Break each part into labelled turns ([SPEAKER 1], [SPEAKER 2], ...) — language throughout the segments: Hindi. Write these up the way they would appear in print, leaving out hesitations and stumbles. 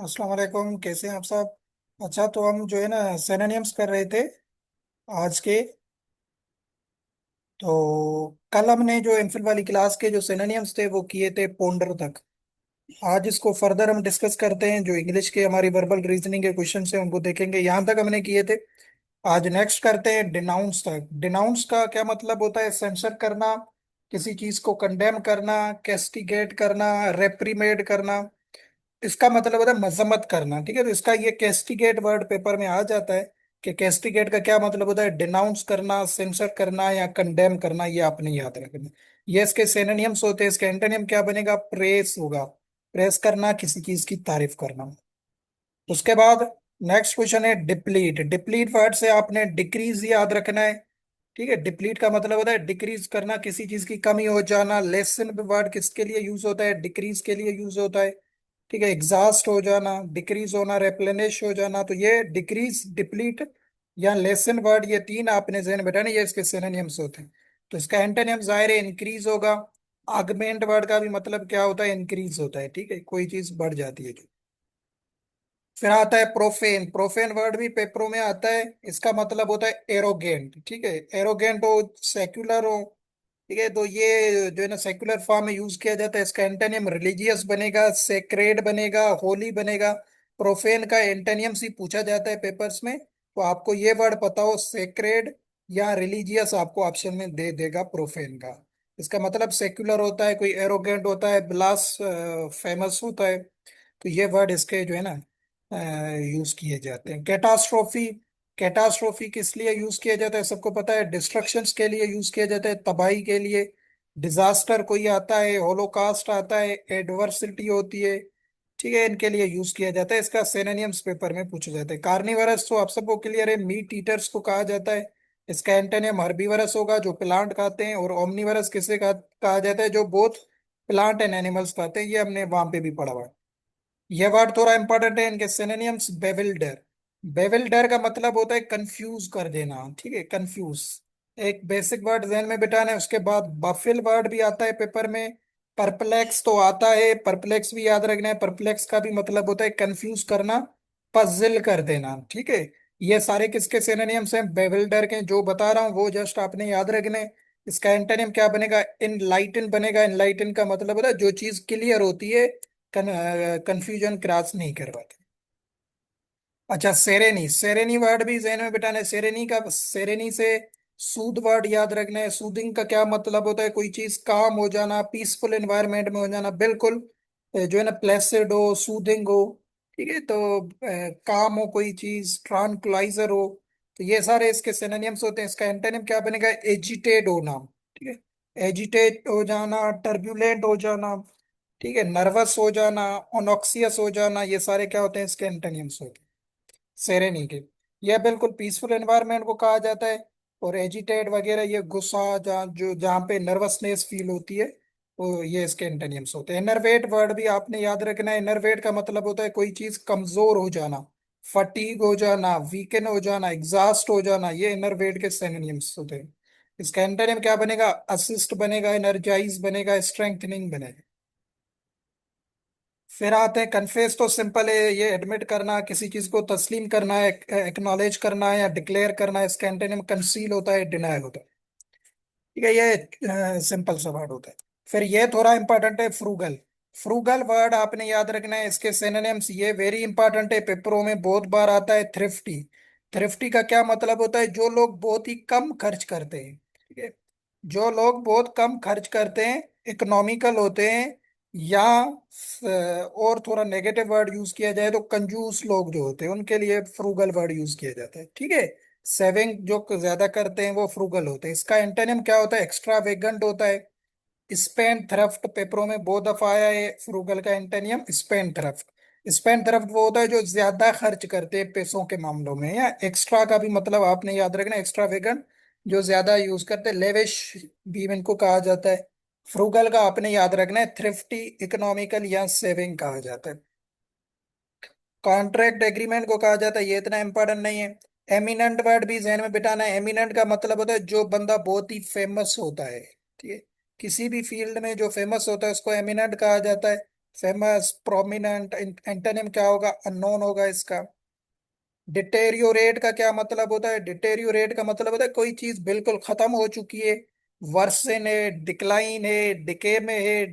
[SPEAKER 1] अस्सलाम वालेकुम, कैसे हैं आप सब। अच्छा, तो हम जो है ना सिनोनिम्स कर रहे थे आज के। तो कल हमने जो एमफिल वाली क्लास के जो सिनोनिम्स थे वो किए थे पोंडर तक। आज इसको फर्दर हम डिस्कस करते हैं, जो इंग्लिश के हमारी वर्बल रीजनिंग के क्वेश्चन हैं उनको देखेंगे। यहाँ तक हमने किए थे। आज नेक्स्ट करते हैं डिनाउंस तक। डिनाउंस का क्या मतलब होता है? सेंसर करना, किसी चीज को कंडेम करना, कैस्टिगेट करना, रेप्रीमेड करना। इसका मतलब होता है मजम्मत करना। ठीक है, तो इसका ये कैस्टिगेट वर्ड पेपर में आ जाता है कि कैस्टिगेट का क्या मतलब होता है। डिनाउंस करना, सेंसर करना या कंडेम करना, ये आपने याद रखना। ये इसके सिनोनिम्स होते हैं। इसका एंटोनिम क्या बनेगा? प्रेस होगा। प्रेस करना, किसी चीज की तारीफ करना। उसके बाद नेक्स्ट क्वेश्चन है डिप्लीट। डिप्लीट वर्ड से आपने डिक्रीज याद रखना है। ठीक है, डिप्लीट का मतलब होता है डिक्रीज करना, किसी चीज की कमी हो जाना। लेसन वर्ड किसके लिए यूज होता है? डिक्रीज के लिए यूज होता है। ठीक है, एग्जॉस्ट हो जाना, डिक्रीज होना, रेप्लेनिश हो जाना। तो ये डिक्रीज, डिप्लीट या लेसन वर्ड, ये तीन आपने जहन में बैठाने, ये इसके सिनोनिम्स होते हैं। तो इसका एंटोनिम जाहिर है इंक्रीज होगा। आगमेंट वर्ड का भी मतलब क्या होता है? इंक्रीज होता है। ठीक है, कोई चीज बढ़ जाती है जो। फिर आता है प्रोफेन। प्रोफेन वर्ड भी पेपरों में आता है। इसका मतलब होता है एरोगेंट। ठीक है, एरोगेंट हो, सेक्युलर हो। ठीक है, तो ये जो है ना सेक्युलर फॉर्म में यूज किया जाता है। इसका एंटोनिम रिलीजियस बनेगा, सेक्रेड बनेगा, होली बनेगा। प्रोफेन का एंटोनियम ही पूछा जाता है पेपर्स में, तो आपको ये वर्ड पता हो, सेक्रेड या रिलीजियस, आपको ऑप्शन में दे देगा प्रोफेन का। इसका मतलब सेक्युलर होता है, कोई एरोगेंट होता है, ब्लास फेमस होता है। तो ये वर्ड इसके जो है ना यूज किए जाते हैं। कैटास्ट्रोफी। कैटास्ट्रोफी किस लिए यूज किया जाता है? सबको पता है, डिस्ट्रक्शंस के लिए यूज किया जाता है, तबाही के लिए। डिजास्टर कोई आता है, होलोकास्ट आता है, एडवर्सिटी होती है। ठीक है, इनके लिए यूज किया जाता है। इसका सिनोनिम्स पेपर में पूछा जाता है। कार्निवरस तो आप सबको क्लियर है, मीट ईटर्स को कहा जाता है। इसका एंटोनिम हर्बीवरस होगा, जो प्लांट खाते हैं। और ओमनीवरस किसे कहा जाता है? जो बोथ प्लांट एंड एनिमल्स खाते हैं। ये हमने वहां पे भी पढ़ा हुआ है। ये वर्ड थोड़ा इंपॉर्टेंट है, इनके सिनोनिम्स। बेविल्डर। बेविल्डर का मतलब होता है कंफ्यूज कर देना। ठीक है, कंफ्यूज। एक बेसिक वर्ड जहन में बिठाना है। उसके बाद बफिल वर्ड भी आता है पेपर में। परप्लेक्स तो आता है, परप्लेक्स भी याद रखना है। परप्लेक्स का भी मतलब होता है कंफ्यूज करना, पजल कर देना। ठीक है, ये सारे किसके सिनोनिम्स हैं? बेविल्डर के। जो बता रहा हूँ वो जस्ट आपने याद रखने हैं। इसका एंटोनिम क्या बनेगा? इनलाइटन बनेगा। इनलाइटन का मतलब होता है जो चीज क्लियर होती है, कंफ्यूजन क्रॉस नहीं करवाते। अच्छा, सेरेनी। सेरेनी वर्ड भी जहन में बिठाना है। सेरेनी का, सेरेनी से सूद वर्ड याद रखना है। सूदिंग का क्या मतलब होता है? कोई चीज काम हो जाना, पीसफुल एनवायरनमेंट में हो जाना, बिल्कुल जो है ना प्लेसिड हो, सूदिंग हो। ठीक है, तो काम हो कोई चीज, ट्रांक्लाइजर हो। तो ये सारे इसके सिनोनिम्स होते हैं। इसका एंटोनिम क्या बनेगा? एजिटेड होना। ठीक है, एजिटेट हो जाना, टर्ब्यूलेंट हो जाना। ठीक है, नर्वस हो जाना, ओनॉक्सियस हो जाना, ये सारे क्या होते हैं? इसके एंटोनिम्स होते हैं सेरेनी के। यह बिल्कुल पीसफुल एनवायरनमेंट को कहा जाता है। और एजिटेट वगैरह ये गुस्सा, जहाँ पे नर्वसनेस फील होती है, तो ये इसके एंटोनिम्स होते हैं। इनरवेट वर्ड भी आपने याद रखना है। इनरवेट का मतलब होता है कोई चीज कमजोर हो जाना, फटीग हो जाना, वीकन हो जाना, एग्जॉस्ट हो जाना। ये इनरवेट के सिनोनिम्स होते हैं। इसका एंटोनिम क्या बनेगा? असिस्ट बनेगा, एनर्जाइज बनेगा, स्ट्रेंथनिंग बनेगा। फिर आते हैं कन्फेस। तो सिंपल है, ये एडमिट करना, किसी चीज को तस्लीम करना है, एक्नॉलेज करना है या डिक्लेयर करना है। इसका एंटोनिम कंसील होता है, डिनाय होता है। ठीक है, ये सिंपल सा वर्ड होता है। फिर ये थोड़ा इंपॉर्टेंट है, फ्रूगल। फ्रूगल वर्ड आपने याद रखना है। इसके सिनोनिम्स ये वेरी इंपॉर्टेंट है, पेपरों में बहुत बार आता है। थ्रिफ्टी। थ्रिफ्टी का क्या मतलब होता है? जो लोग बहुत ही कम खर्च करते हैं। ठीक है, जो लोग बहुत कम खर्च करते हैं, इकोनॉमिकल होते हैं। या और थोड़ा नेगेटिव वर्ड यूज किया जाए तो कंजूस लोग जो होते हैं उनके लिए फ्रूगल वर्ड यूज किया जाता है। ठीक है, सेविंग जो ज्यादा करते हैं वो फ्रूगल होते हैं। इसका एंटोनिम क्या होता है? एक्स्ट्रा वेगेंट होता है। स्पेंड थ्रफ्ट पेपरों में बहुत दफा आया है। फ्रूगल का एंटोनियम स्पेंड थ्रफ्ट। स्पेंड थ्रफ्ट वो होता है जो ज्यादा खर्च करते हैं पैसों के मामलों में। या एक्स्ट्रा का भी मतलब आपने याद रखना, एक्स्ट्रा वेगन, जो ज्यादा यूज करते हैं। लेविश भी इनको कहा जाता है। फ्रूगल का आपने याद रखना है थ्रिफ्टी, इकोनॉमिकल या सेविंग कहा जाता है। कॉन्ट्रैक्ट एग्रीमेंट को कहा जाता है, ये इतना इंपॉर्टेंट नहीं है। एमिनेंट वर्ड भी जहन में बिठाना है। एमिनेंट का मतलब होता है जो बंदा बहुत ही फेमस होता है। ठीक है, किसी भी फील्ड में जो फेमस होता है उसको एमिनेंट कहा जाता है। फेमस, प्रोमिनेंट, एंटोनिम क्या होगा? अननोन होगा इसका। डिटेरियोरेट का क्या मतलब होता है? डिटेरियोरेट का मतलब होता है कोई चीज बिल्कुल खत्म हो चुकी है, वर्सन है, डिक्लाइन है, डिके में है,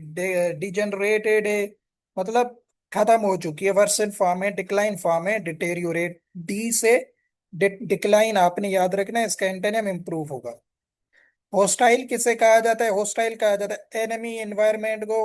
[SPEAKER 1] डिजेनरेटेड है, मतलब खत्म हो चुकी है, वर्सन फॉर्म है, डिक्लाइन फॉर्म है, डिटेरियोरेट। डी से डिक्लाइन आपने याद रखना है, इसका एंटोनिम इंप्रूव होगा। होस्टाइल किसे कहा जाता है? होस्टाइल कहा जाता है एनिमी एनवायरनमेंट को।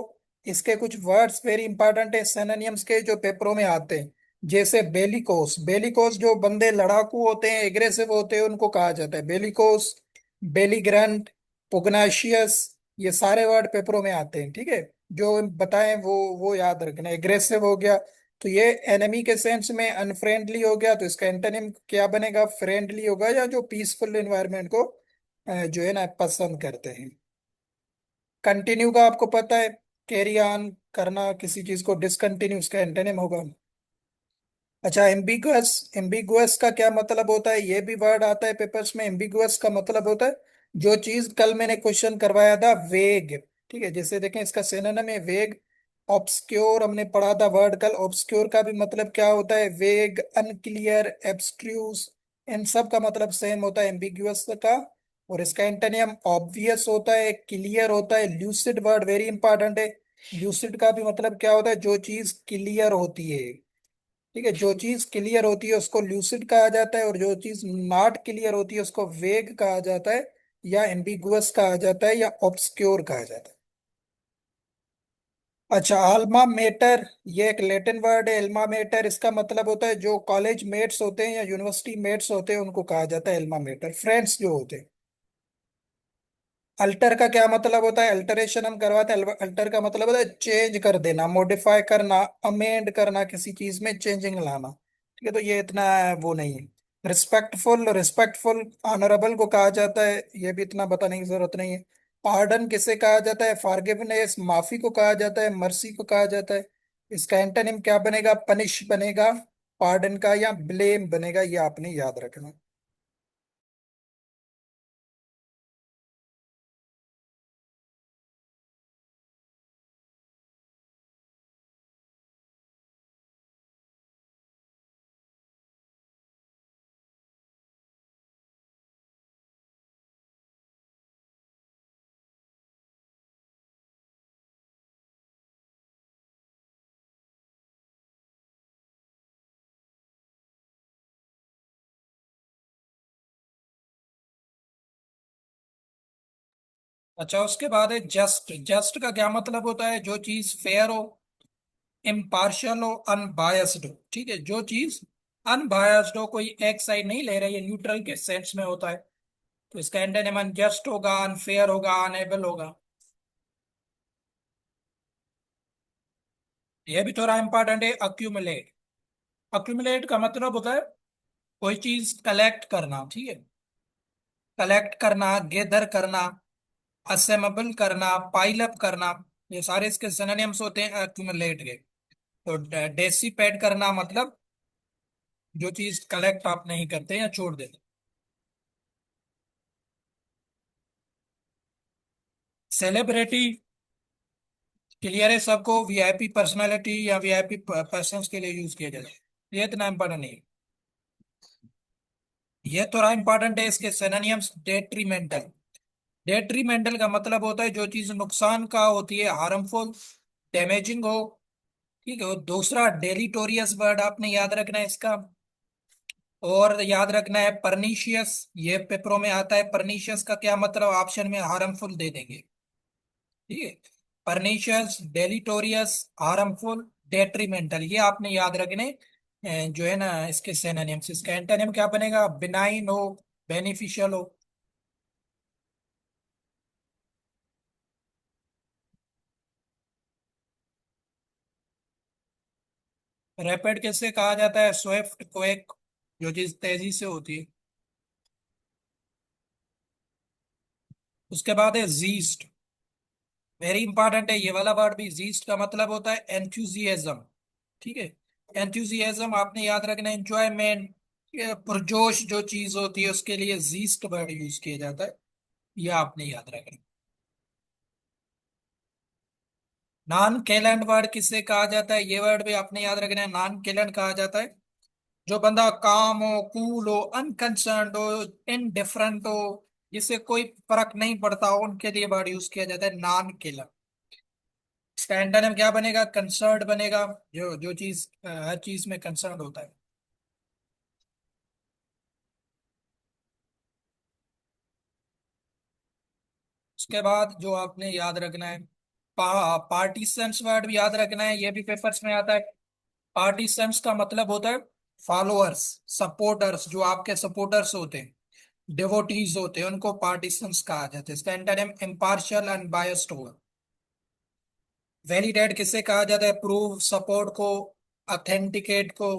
[SPEAKER 1] इसके कुछ वर्ड्स वेरी इंपॉर्टेंट है सिनोनिम्स के, जो पेपरों में आते हैं। जैसे बेलिकोस, बेलिकोस जो बंदे लड़ाकू होते हैं, एग्रेसिव होते हैं, उनको कहा जाता है बेलिकोस। बेलीग्रंट, पुगनाशियस, ये सारे वर्ड पेपरों में आते हैं, ठीक है। जो बताएं वो याद रखना। एग्रेसिव हो गया तो ये एनिमी के सेंस में अनफ्रेंडली हो गया, तो इसका एंटोनिम क्या बनेगा? फ्रेंडली होगा, या जो पीसफुल एनवायरनमेंट को जो है ना पसंद करते हैं। कंटिन्यू का आपको पता है, कैरी ऑन करना किसी चीज को, डिसकंटिन्यू उसका एंटोनिम होगा। अच्छा, एम्बिगुअस, एम्बिगुअस का क्या मतलब होता है? ये भी वर्ड आता है पेपर्स में। एम्बिगुअस का मतलब होता है जो चीज, कल मैंने क्वेश्चन करवाया था, वेग। ठीक है, जैसे देखें इसका सिनोनिम है वेग। ऑब्सक्योर हमने पढ़ा था वर्ड कल। ऑब्सक्योर का भी मतलब क्या होता है? वेग, अनक्लियर, एब्स्ट्रूस, इन सब का मतलब सेम होता है एम्बिगुअस का। और इसका एंटोनिम ऑब्वियस होता है, क्लियर होता है, ल्यूसिड। वर्ड वेरी इंपॉर्टेंट है। ल्यूसिड का भी मतलब क्या होता है? जो चीज क्लियर होती है। ठीक है, जो चीज क्लियर होती है उसको ल्यूसिड कहा जाता है, और जो चीज नॉट क्लियर होती है उसको वेग कहा जाता है, या एम्बिगुअस कहा जाता है, या ऑब्सक्योर कहा जाता है। अच्छा, अल्मा मेटर, ये एक लैटिन वर्ड है। अल्मा मेटर, इसका मतलब होता है जो कॉलेज मेट्स होते हैं या यूनिवर्सिटी मेट्स होते हैं उनको कहा जाता है अल्मा मेटर, फ्रेंड्स जो होते हैं। अल्टर का क्या मतलब होता है? अल्टरेशन हम करवाते हैं। अल्टर का मतलब होता है चेंज कर देना, मॉडिफाई करना, अमेंड करना, किसी चीज में चेंजिंग लाना। ठीक है, तो ये इतना वो नहीं है। रिस्पेक्टफुल, रिस्पेक्टफुल ऑनरेबल को कहा जाता है, ये भी इतना बताने की जरूरत नहीं है। पार्डन किसे कहा जाता है? फॉरगिवनेस, माफी को कहा जाता है, मर्सी को कहा जाता है। इसका एंटोनिम क्या बनेगा? पनिश बनेगा पार्डन का, या ब्लेम बनेगा, ये आपने याद रखना। अच्छा, उसके बाद है जस्ट। जस्ट का क्या मतलब होता है? जो चीज फेयर हो, इम्पार्शियल हो, अनबायस्ड हो। ठीक है, जो चीज अनबायस्ड हो, कोई एक साइड नहीं ले रही है, न्यूट्रल के सेंस में होता है, तो इसका एंटोनिम अनजस्ट होगा, अनफेयर होगा, अनेबल होगा। ये भी थोड़ा इंपॉर्टेंट है। अक्यूमुलेट, अक्यूमुलेट का मतलब होता है कोई चीज कलेक्ट करना। ठीक है, कलेक्ट करना, गेदर करना, असेम्बल करना, पाइल अप करना, ये सारे इसके सिनोनिम्स होते हैं अक्यूमुलेट के। तो डेसिपेट करना मतलब जो चीज कलेक्ट आप नहीं करते या छोड़ देते। सेलिब्रिटी, क्लियर है सबको? वीआईपी पर्सनालिटी या वीआईपी पर्सन्स के लिए यूज किया जाता है, ये इतना इंपॉर्टेंट नहीं है। ये थोड़ा इंपॉर्टेंट है, इसके सिनोनिम्स। डेट्रीमेंटल, डेट्रीमेंटल का मतलब होता है जो चीज नुकसान का होती है, हार्मफुल, डैमेजिंग हो। ठीक है, और दूसरा डेलीटोरियस वर्ड आपने याद रखना है इसका। और याद रखना है परनीशियस, ये पेपरों में आता है। परनीशियस का क्या मतलब? ऑप्शन में हार्मफुल दे देंगे। ठीक है, परनीशियस, डेलीटोरियस, हार्मफुल, डेट्रीमेंटल, ये आपने याद रखने जो है ना इसके सिनोनिम्स। इसका एंटोनिम क्या बनेगा? बिनाइन हो, बेनिफिशियल हो। रैपिड किससे कहा जाता है? स्विफ्ट, क्विक, जो चीज तेजी से होती है। उसके बाद है जीस्ट, वेरी इंपॉर्टेंट है ये वाला वर्ड भी। जीस्ट का मतलब होता है एंथुजियाज्म। ठीक है, एंथुजियाज्म आपने याद रखना है, एंजॉयमेंट, पुरजोश जो चीज होती है उसके लिए जीस्ट वर्ड यूज किया जाता है, ये आपने याद रखना। नॉन केलंट वर्ड किसे कहा जाता है, ये वर्ड भी आपने याद रखना है। नॉन केलंट कहा जाता है जो बंदा काम हो, कूल हो, अनकंसर्न हो, इनडिफरेंट हो, जिससे कोई फर्क नहीं पड़ता हो, उनके लिए वर्ड यूज किया जाता है नॉन केलंट। इसका एंटोनिम क्या बनेगा, कंसर्न बनेगा। जो जो चीज हर चीज में कंसर्न होता है। उसके बाद जो आपने याद रखना है, पार्टीशंस वर्ड भी याद रखना है, ये भी पेपर्स में आता है। पार्टीशंस का मतलब होता है फॉलोअर्स, सपोर्टर्स, जो आपके सपोर्टर्स होते हैं, डिवोटीज होते हैं, उनको पार्टीशंस कहा जाता है। इसका एंटोनिम इम्पार्शियल एंड बायस्ड होगा। वैलिडेट किसे कहा जाता है, प्रूव, सपोर्ट को, ऑथेंटिकेट को।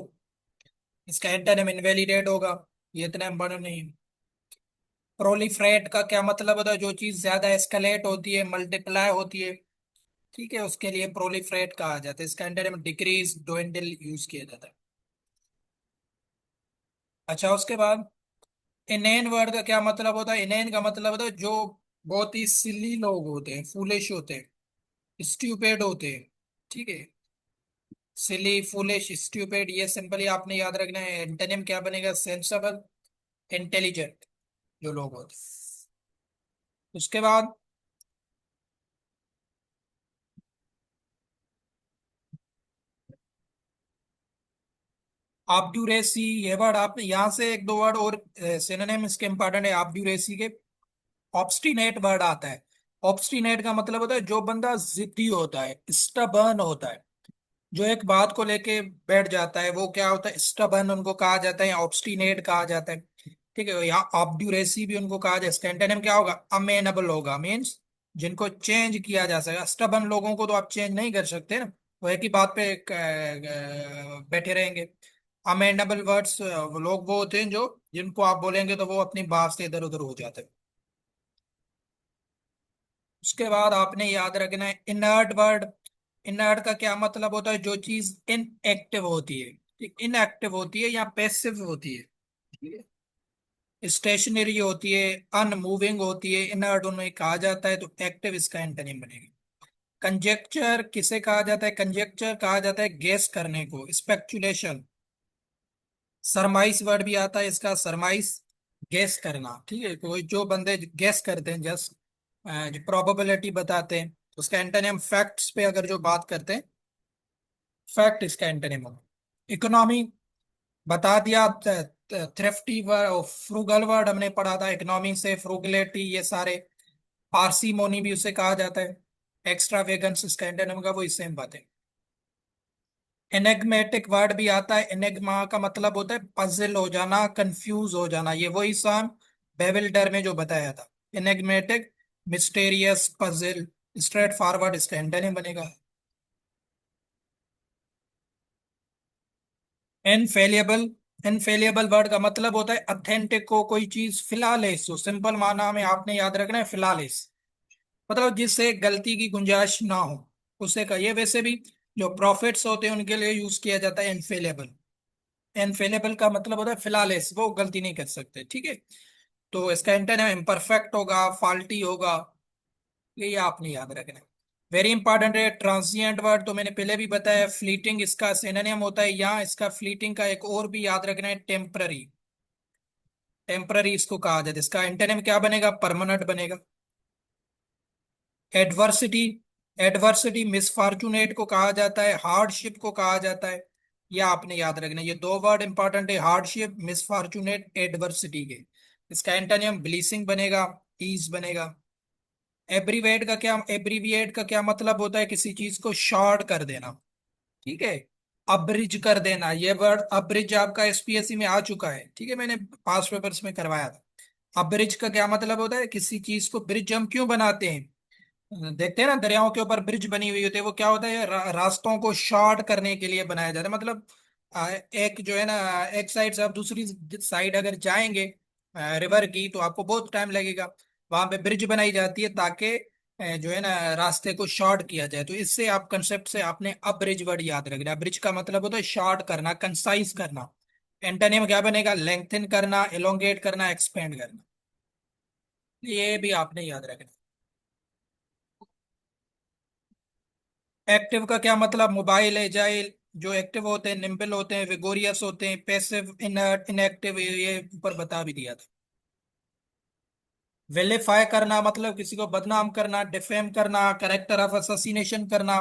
[SPEAKER 1] इसका एंटोनिम इनवैलिडेट होगा। ये इतना इंपॉर्टेंट नहीं है। प्रोलिफरेट का क्या मतलब होता है, जो चीज ज्यादा एस्केलेट होती है, मल्टीप्लाई होती है, ठीक है, उसके लिए प्रोलिफरेट कहा जाता है। इसका एंटोनिम डिक्रीज, dwindle यूज किया जाता है। अच्छा, उसके बाद इनेन वर्ड का क्या मतलब होता है, इनेन का मतलब होता है जो बहुत ही सिली लोग होते हैं, फूलिश होते हैं, स्ट्यूपिड होते हैं, ठीक है। सिली, फूलिश, स्ट्यूपिड, ये सिंपली आपने याद रखना है। एंटोनिम क्या बनेगा, सेंसेबल, इंटेलिजेंट, जो लोग होते हैं। उसके बाद ऑब्ड्यूरेसी, ये वर्ड आपने यहाँ से एक दो वर्ड और सिनोनिम इसके इंपॉर्टेंट है ऑब्ड्यूरेसी के। ऑब्स्टिनेट वर्ड आता है। ऑब्स्टिनेट का मतलब होता है जो बंदा जिद्दी होता है, स्टबर्न होता है, जो एक बात को लेके बैठ जाता है, वो क्या होता है, स्टबर्न उनको कहा जाता है, या ऑब्स्टिनेट कहा जाता है। ठीक है, यहाँ ऑब्ड्यूरेसी भी उनको कहा जाए। इसका एंटोनिम क्या होगा, अमेनेबल होगा, मीन्स जिनको चेंज किया जा सके। स्टबर्न लोगों को तो आप चेंज नहीं कर सकते ना, वो एक ही बात पे बैठे रहेंगे। अमेनेबल वर्ड्स लोग वो होते हैं जो, जिनको आप बोलेंगे तो वो अपनी बात से इधर उधर हो जाते हैं। उसके बाद आपने याद रखना है इनर्ट वर्ड। इनर्ट का क्या मतलब होता है, जो चीज इनएक्टिव होती है, इनएक्टिव होती है या पैसिव होती है, ठीक है, स्टेशनरी होती है, अनमूविंग होती है, इनर्ट उन्हें कहा जाता है। तो एक्टिव इसका एंटोनिम बनेगा। कंजेक्चर किसे कहा जाता है, कंजेक्चर कहा जाता है गेस करने को, स्पेक्युलेशन। सरमाइस वर्ड भी आता है इसका, सरमाइस, गेस करना, ठीक है, कोई जो बंदे गेस करते हैं, जस्ट जो प्रोबेबिलिटी बताते हैं। उसका एंटोनिम फैक्ट्स पे अगर जो बात करते हैं, फैक्ट इसका एंटोनिम होगा। इकोनॉमी बता दिया। थ्रिफ्टी वर्ड, फ्रूगल वर्ड हमने पढ़ा था, इकोनॉमी से फ्रूगलिटी, ये सारे। पार्सीमोनी भी उसे कहा जाता है। एक्स्ट्रा वेगन्स इसका एंटोनिम का, वो सेम बात है। एनेग्मेटिक वर्ड भी आता है। एनेग्मा का मतलब होता है पजल हो जाना, कंफ्यूज हो जाना, ये वही सान बेविल्डर में जो बताया था। एनेग्मेटिक, मिस्टेरियस, पजल, स्ट्रेट फॉरवर्ड इसका एंटोनिम बनेगा। इनफेलिएबल, इनफेलिएबल वर्ड का मतलब होता है अथेंटिक को, कोई चीज फिलहालेस हो, सिंपल माना में आपने याद रखना है फिलहालेस, मतलब जिससे गलती की गुंजाइश ना हो, उसे कहिए। वैसे भी जो प्रॉफिट्स होते हैं उनके लिए यूज किया जाता है इनफेलेबल। इनफेलेबल का मतलब होता है फिलहालेस, वो गलती नहीं कर सकते, ठीक है। तो इसका एंटोनिम इम्परफेक्ट होगा, फॉल्टी होगा, ये आपने याद रखना है। वेरी इंपॉर्टेंट है ट्रांसिएंट वर्ड, तो मैंने पहले भी बताया, फ्लीटिंग इसका सिनोनिम होता है। यहाँ इसका फ्लीटिंग का एक और भी याद रखना है, टेम्पररी। टेम्पररी इसको कहा जाता है। इसका एंटोनिम क्या बनेगा, परमानेंट बनेगा। एडवर्सिटी, एडवर्सिटी मिसफॉर्चुनेट को कहा जाता है, हार्डशिप को कहा जाता है। यह आपने याद रखना है। ये दो वर्ड इंपॉर्टेंट है, हार्डशिप, मिसफॉर्चुनेट, एडवर्सिटी के। इसका एंटोनिम ब्लीसिंग बनेगा, ईज बनेगा। एब्रीवेट का क्या, एब्रीविएट का क्या मतलब होता है, किसी चीज को शॉर्ट कर देना, ठीक है। अब्रिज कर देना, ये वर्ड अब्रिज आपका एसपीएससी में आ चुका है, ठीक है, मैंने पास पेपर्स में करवाया था। अब्रिज का क्या मतलब होता है, किसी चीज को, ब्रिज हम क्यों बनाते हैं, देखते हैं ना दरियाओं के ऊपर ब्रिज बनी हुई होती है, वो क्या होता है, रास्तों को शॉर्ट करने के लिए बनाया जाता है। मतलब एक जो है ना, एक साइड से आप दूसरी साइड अगर जाएंगे रिवर की, तो आपको बहुत टाइम लगेगा। वहां पे ब्रिज बनाई जाती है ताकि जो है ना रास्ते को शॉर्ट किया जाए। तो इससे आप कंसेप्ट से आपने अब ब्रिज वर्ड याद रखना। ब्रिज का मतलब होता है शॉर्ट करना, कंसाइज करना। एंटोनिम क्या बनेगा, लेंथन करना, एलोंगेट करना, एक्सपेंड करना। ये भी आपने याद रखना। एक्टिव का क्या मतलब? मोबाइल, एजाइल, जो एक्टिव होते हैं, निम्बल होते हैं, विगोरियस होते हैं, पैसिव, इनर्ट, इनएक्टिव, ये ऊपर बता भी दिया था। विलिफाई करना मतलब किसी को बदनाम करना, डिफेम करना, कैरेक्टर ऑफ असोसिनेशन करना,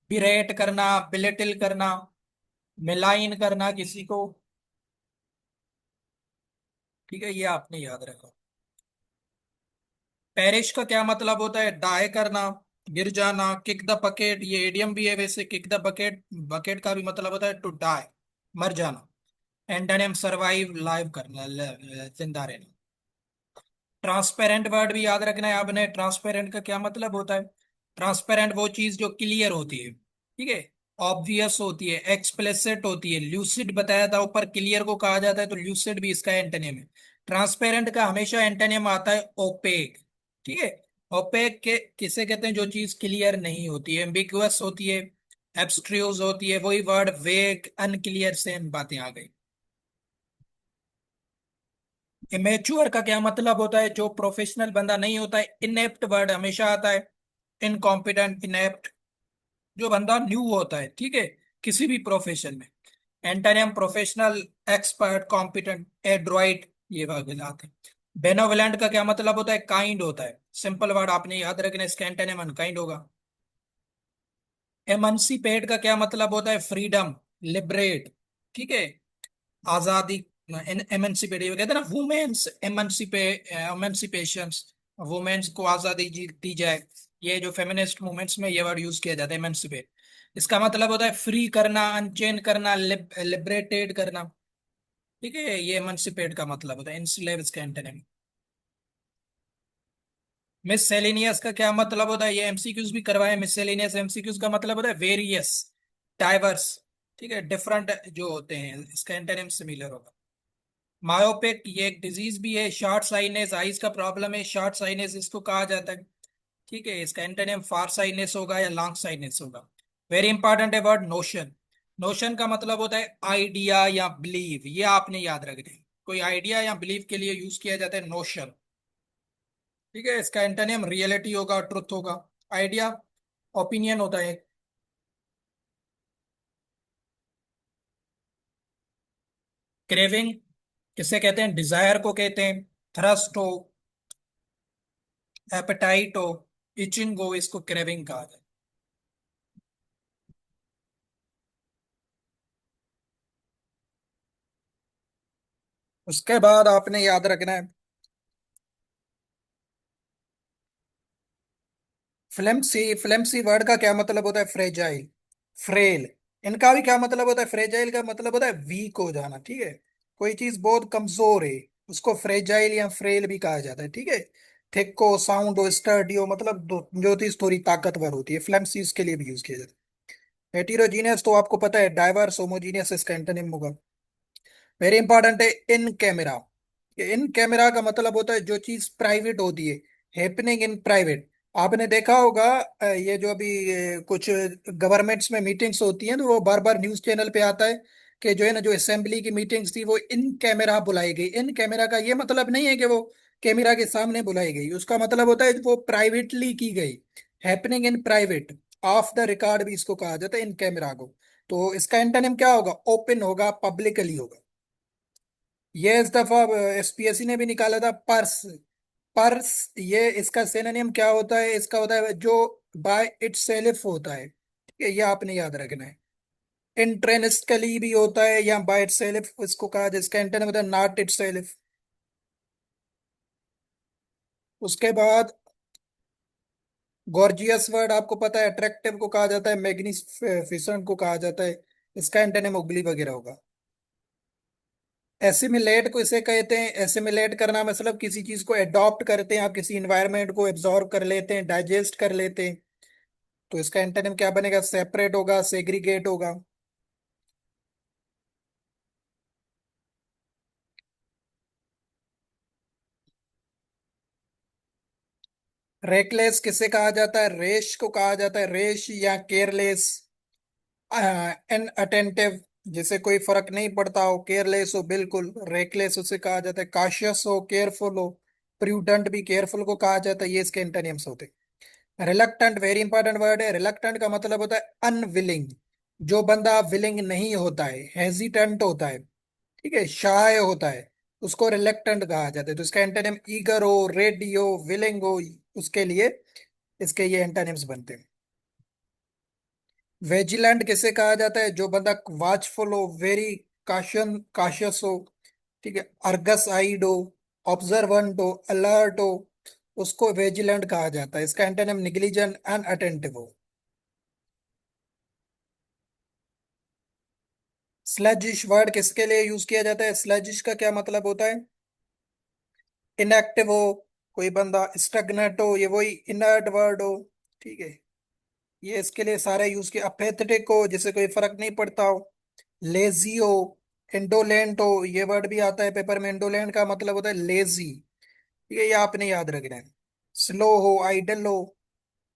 [SPEAKER 1] बिरेट करना, बिलिटिल करना, मिलाइन करना किसी को। ठीक है, ये आपने याद रखा। पेरिश का क्या मतलब होता है? डाई करना, गिर जाना, किक द बकेट, ये एडियम भी है वैसे, किक द बकेट। बकेट का भी मतलब होता है टू डाई, मर जाना। एंटोनिम सरवाइव, लाइव करना, जिंदा रहना। ट्रांसपेरेंट वर्ड भी याद रखना है आपने। ट्रांसपेरेंट का क्या मतलब होता है? ट्रांसपेरेंट वो चीज जो क्लियर होती है, ठीक है। ऑब्वियस होती है, एक्सप्लिसिट होती है, ल्यूसिड बताया था ऊपर, क्लियर को कहा जाता है तो ल्यूसिड भी इसका एंटोनिम है। ट्रांसपेरेंट का हमेशा एंटोनिम आता है ओपेक। ठीक है। ओपेक के किसे कहते हैं? जो चीज क्लियर नहीं होती है, एम्बिगुअस होती है, एब्स्ट्रूज होती है, वही वर्ड वेग, अनक्लियर, सेम बातें आ गई। इमेच्योर का क्या मतलब होता है? जो प्रोफेशनल बंदा नहीं होता है। इनेप्ट वर्ड हमेशा आता है, इनकॉम्पिटेंट, इनेप्ट, जो बंदा न्यू होता है, ठीक है, किसी भी प्रोफेशन में। Antonym professional, expert, competent, Adroit, ये वर्ड आते हैं। बेनोवलेंट का क्या मतलब होता है? काइंड होता है। सिंपल वर्ड आपने याद रखना, इसका एंटोनिम अनकाइंड होगा। एमनसिपेट का क्या मतलब होता है? फ्रीडम, लिबरेट, ठीक है, आजादी। एमेंसिपेट ये कहते हैं ना, वुमेन्स एमेंसिपेशन, वुमेन्स को आजादी दी जाए। ये जो फेमिनिस्ट मूवमेंट्स में ये वर्ड यूज किया जाता है, एमेंसिपेट। इसका मतलब होता है फ्री करना, अनचेन करना, लिबरेटेड करना। ठीक है, ये एमेंसिपेट का मतलब होता है। इंस्लेव इसका एंटोनिम। मिससेलेनियस का क्या मतलब होता है? ये एमसीक्यूज भी करवाए। मिससेलेनियस एमसीक्यूज का मतलब होता है वेरियस, डाइवर्स, ठीक है, डिफरेंट जो होते हैं। इसका एंटोनिम सिमिलर होगा। मायोपिक ये एक डिजीज भी है। शॉर्ट साइनेस, आइज का प्रॉब्लम है, शॉर्ट साइनेस इसको कहा जाता है। ठीक है, इसका एंटोनिम फार साइनेस होगा या लॉन्ग साइनेस होगा। वेरी इंपॉर्टेंट है वर्ड नोशन। नोशन का मतलब होता है आइडिया या बिलीव, ये आपने याद रखना है। कोई आइडिया या बिलीव के लिए यूज किया जाता है नोशन। ठीक है, इसका एंटोनिम रियलिटी होगा, ट्रुथ होगा। आइडिया ओपिनियन होता है। क्रेविंग किसे कहते हैं? डिजायर को कहते हैं। थ्रस्ट हो, एपेटाइट हो, इचिंग हो, इसको क्रेविंग कहा जाता है। उसके बाद आपने याद रखना है, फ्लेम्सी। फ्लेम्सी वर्ड का क्या मतलब होता है? Fragile, frail. इनका भी क्या मतलब होता है? फ्रेजाइल का मतलब होता है वीक हो जाना, ठीक है। कोई चीज बहुत कमजोर है, उसको फ्रेजाइल या फ्रेल भी कहा जाता है, ठीक है। थिक हो, साउंड हो, स्टर्डी हो, मतलब जो चीज थोड़ी ताकतवर होती है, फ्लेम्सी उसके लिए भी यूज किया जाता है। हेटेरोजीनियस तो आपको पता है, डाइवर्स, होमोजीनियस इसका एंटोनिम होगा। वेरी इंपॉर्टेंट है इन कैमरा। इन कैमरा का मतलब होता है जो चीज प्राइवेट होती है, हैपनिंग इन प्राइवेट। आपने देखा होगा ये जो अभी कुछ गवर्नमेंट्स में मीटिंग्स होती हैं तो वो बार बार न्यूज चैनल पे आता है कि जो है ना, जो असेंबली की मीटिंग्स थी वो इन कैमरा बुलाई गई। इन कैमरा का ये मतलब नहीं है कि वो कैमरा के सामने बुलाई गई, उसका मतलब होता है वो प्राइवेटली की गई, happening in private. Of the record भी इसको कहा जाता है इन कैमरा को। तो इसका एंटोनिम क्या होगा? ओपन होगा, पब्लिकली होगा। ये इस दफा एसपीएससी ने भी निकाला था, पर्स। पर्स, ये इसका सिनोनिम क्या होता है? इसका होता है जो बाय इटसेल्फ होता है, ठीक है, ये आपने याद रखना है। इंट्रेंस्कली भी होता है या बाय इटसेल्फ इसको कहा, जिसका एंटोनिम होता है नॉट इटसेल्फ। उसके बाद गॉर्जियस वर्ड आपको पता है, अट्रैक्टिव को कहा जाता है, मैग्निफिसेंट को कहा जाता है। इसका एंटोनिम उगली वगैरह होगा। एसिमिलेट को इसे कहते हैं, एसिमिलेट करना मतलब किसी चीज को एडॉप्ट करते हैं आप, किसी इन्वायरमेंट को एब्जॉर्ब कर लेते हैं, डाइजेस्ट कर लेते हैं। तो इसका एंटोनिम क्या बनेगा? सेपरेट होगा, सेग्रीगेट होगा। रेकलेस किसे कहा जाता है? रेश को कहा जाता है, रेश या केयरलेस, एन अटेंटिव, जिसे कोई फर्क नहीं पड़ता हो, केयरलेस हो बिल्कुल, रेकलेस उसे कहा जाता है। काशियस हो, केयरफुल हो, प्रूडेंट भी केयरफुल को कहा जाता है। ये इसके एंटोनिम्स होते हैं। रिलक्टेंट वेरी इंपॉर्टेंट वर्ड है। रिलक्टेंट का मतलब होता है अनविलिंग। जो बंदा विलिंग नहीं होता है, हेजिटेंट होता है, ठीक है, शाय होता है, उसको रिलक्टेंट कहा जाता है। तो इसका एंटोनिम ईगर हो, रेडी हो, विलिंग हो, उसके लिए इसके ये एंटोनिम्स बनते हैं। वेजिलेंट किसे कहा जाता है? जो बंदा वाचफुल हो, वेरी काशियस हो, ठीक है, अर्गस आइड हो, ऑब्जर्वेंट हो, अलर्ट हो, उसको वेजिलेंट कहा जाता है। इसका एंटोनिम निग्लिजेंट एंड अटेंटिव हो। स्लजिश वर्ड किसके लिए यूज किया जाता है? स्लजिश का क्या मतलब होता है? इनएक्टिव हो, कोई बंदा स्टैग्नेंट हो, ये वही इनर्ट वर्ड हो, ठीक है, ये इसके लिए सारे यूज किए। अपेथेटिक हो, जिसे कोई फर्क नहीं पड़ता हो, लेजी हो, इंडोलेंट हो, ये वर्ड भी आता है पेपर में। इंडोलेंट का मतलब होता है लेजी, ठीक है, ये आपने याद रखना है। स्लो हो, आइडल हो,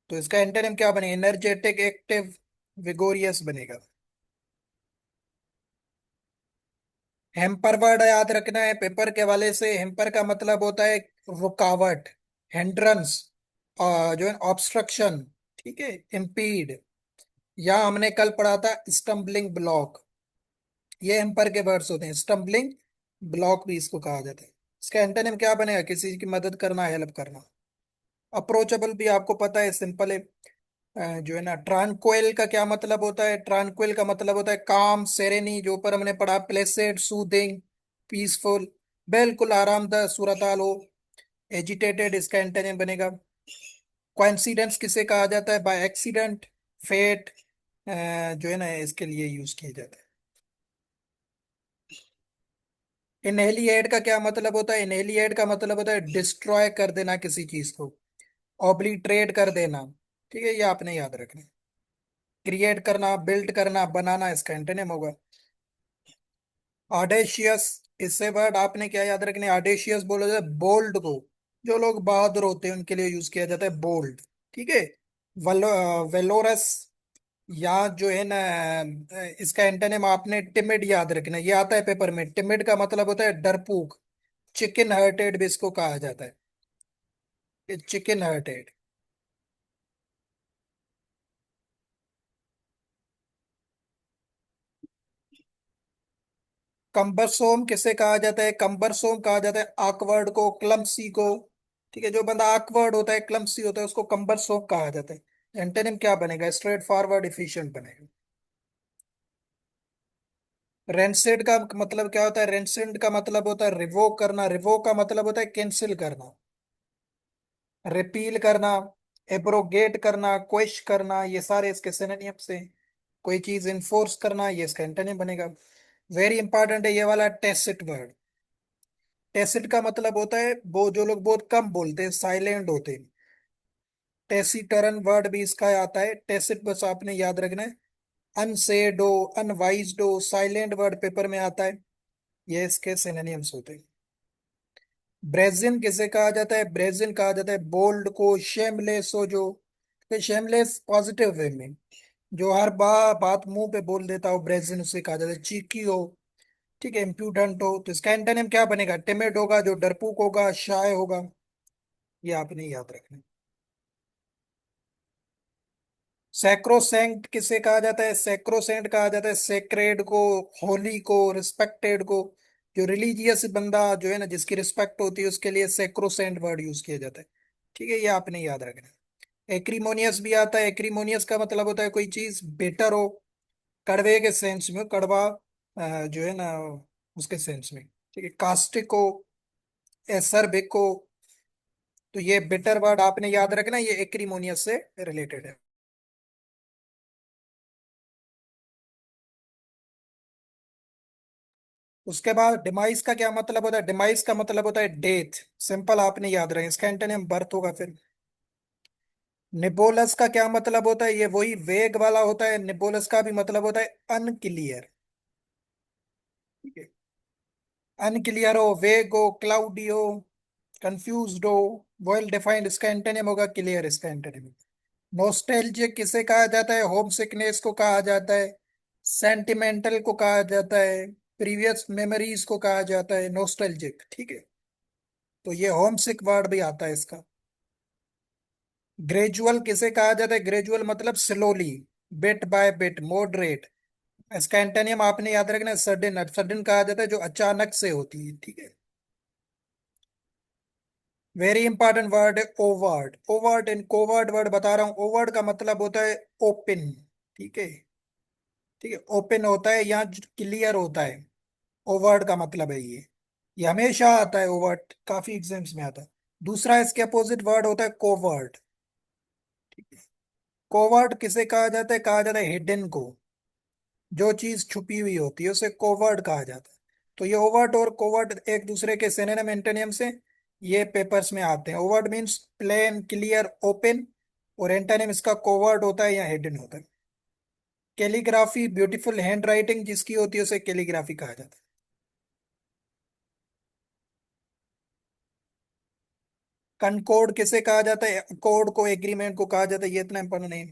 [SPEAKER 1] तो इसका एंटोनिम क्या बनेगा? एनर्जेटिक, एक्टिव, विगोरियस बनेगा। हेम्पर वर्ड याद रखना है पेपर के हवाले से। हेम्पर का मतलब होता है रुकावट, हिंड्रेंस, जो है ऑब्स्ट्रक्शन, ठीक है, इम्पीड। या हमने कल पढ़ा था स्टम्बलिंग ब्लॉक। ये हेम्पर के वर्ड्स होते हैं। स्टम्बलिंग ब्लॉक भी इसको कहा जाता है। इसका एंटोनिम क्या बनेगा? किसी की मदद करना, हेल्प करना। अप्रोचेबल भी आपको पता है, सिंपल है। जो है ना, ट्रांक्विल का क्या मतलब होता है? ट्रांक्विल का मतलब होता है काम, सेरेनी, जो ऊपर हमने पढ़ा, प्लेसेड, सूदिंग, पीसफुल, बिल्कुल आरामदायक सूरत हाल हो। एजिटेटेड इसका एंटोनिम बनेगा। कोइंसिडेंस किसे कहा जाता है? बाय एक्सीडेंट, फेट, जो है ना, इसके लिए यूज किया जाता है। इनहेलिएट का क्या मतलब होता है? इनहेलिएट का मतलब होता है डिस्ट्रॉय कर देना किसी चीज को, ऑब्लिटरेट कर देना, ठीक है, ये आपने याद रखना। क्रिएट करना, बिल्ड करना, बनाना, इसका एंटोनिम होगा। ऑडेशियस, इससे वर्ड आपने क्या याद रखने? ऑडेशियस बोला जाता है बोल्ड को। जो लोग बहादुर होते हैं उनके लिए यूज किया जाता है बोल्ड, ठीक है। वेलोरस, या जो है ना, इसका एंटोनिम आपने टिमिड याद रखना। ये आता है पेपर में। टिमिड का मतलब होता है डरपोक। चिकन हार्टेड भी इसको कहा जाता है। Chicken hearted. कंबरसोम किसे कहा जाता है? कंबरसोम कहा जाता है आकवर्ड को, क्लमसी को, ठीक है, जो बंदा आकवर्ड होता है, क्लमसी होता है, उसको कंबरसोम कहा जाता है। एंटोनिम क्या बनेगा? स्ट्रेट फॉरवर्ड, एफिशिएंट बनेगा। रेंसिड का मतलब क्या होता है? रेंसिड का मतलब होता है रिवोक करना। रिवोक का मतलब होता है कैंसिल करना। रिपील करना, एब्रोगेट करना, क्वेश करना, ये सारे इसके सिनोनिम से। कोई चीज इन्फोर्स करना, ये इसका एंटोनिम बनेगा। वेरी इंपॉर्टेंट है ये वाला टेसिट वर्ड। टेसिट का मतलब होता है वो जो लोग बहुत कम बोलते हैं, साइलेंट होते हैं। टेसिटरन वर्ड भी इसका आता है। टेसिट बस आपने याद रखना है। अनसेड हो, अनवाइज्ड हो, साइलेंट वर्ड पेपर में आता है। ये इसके सिनोनिम्स होते हैं। ब्रेजिन किसे कहा जाता है? ब्रेजिन कहा जाता है बोल्ड को, शेमलेस हो, जो शेमलेस पॉजिटिव वे में, जो हर बात मुंह पे बोल देता हो, ब्रेजिन उसे कहा जाता है। चीकी हो, ठीक है, इम्प्यूडेंट हो, तो इसका एंटोनिम क्या बनेगा? टिमिड होगा, जो डरपोक होगा, शाय होगा। ये आपने याद रखना है। सैक्रोसेंट किसे कहा जाता है? सैक्रोसेंट कहा जाता है सेक्रेड को, होली को, रिस्पेक्टेड को। जो रिलीजियस बंदा जो है ना, जिसकी रिस्पेक्ट होती है, उसके लिए सैक्रोसेंट वर्ड यूज किया जाता है, ठीक है, ये आपने याद रखना है। एक्रीमोनियस भी आता है। एक्रीमोनियस का मतलब होता है कोई चीज बेटर हो, कड़वे के सेंस में, कड़वा, जो है ना, उसके सेंस में, ठीक है। कास्टिक हो, एसरबिक हो, तो ये बेटर वर्ड आपने याद रखना, ये एक्रीमोनियस से रिलेटेड है। उसके बाद डिमाइस का क्या मतलब होता है? डिमाइस का मतलब होता है डेथ। सिंपल आपने याद रखें, इसका एंटोनिम बर्थ होगा फिर। निबोलस का क्या मतलब होता है? ये वही वेग वाला होता है। निबोलस का भी मतलब होता है अनक्लियर, ठीक है। अनक्लियर हो, वेग हो, क्लाउडी हो, कंफ्यूज्ड हो, वेल डिफाइंड, इसका एंटोनिम होगा क्लियर। इसका एंटोनिम नोस्टैल्जिक किसे कहा जाता है? होम सिकनेस को कहा जाता है, सेंटिमेंटल को कहा जाता है, प्रीवियस मेमोरीज को कहा जाता है नोस्टैल्जिक, ठीक है। तो ये होम सिक वर्ड भी आता है इसका। ग्रेजुअल किसे कहा जाता है? ग्रेजुअल मतलब slowly, bit by bit, moderate. इसका एंटोनियम आपने याद रखना है सडन। सडन कहा जाता है जो अचानक से होती है, ठीक है। वेरी इंपॉर्टेंट वर्ड है overt. Overt and covert word बता रहा हूँ। ओवर्ट का मतलब होता है ओपन, ठीक है। ठीक है, ओपन होता है या क्लियर होता है, ओवर्ट का मतलब है ये हमेशा आता है, ओवर्ट काफी एग्जाम्स में आता है। दूसरा इसके अपोजिट वर्ड होता है कोवर्ट। कोवर्ट किसे कहा जाता है? कहा जाता है हिडन को। जो चीज छुपी हुई होती है उसे कोवर्ट कहा जाता है। तो ये ओवर्ट और कोवर्ट एक दूसरे के सिनोनिम एंटोनिम से ये पेपर्स में आते हैं। Overt means plain, clear, open, और एंटोनिम इसका कोवर्ट होता है या हिडन होता है। कैलीग्राफी, ब्यूटीफुल हैंड राइटिंग जिसकी होती है उसे कैलीग्राफी कहा जाता है। कंकोर्ड किसे कहा जाता है? कोड को, एग्रीमेंट को कहा जाता है, ये इतना इंपॉर्टेंट नहीं।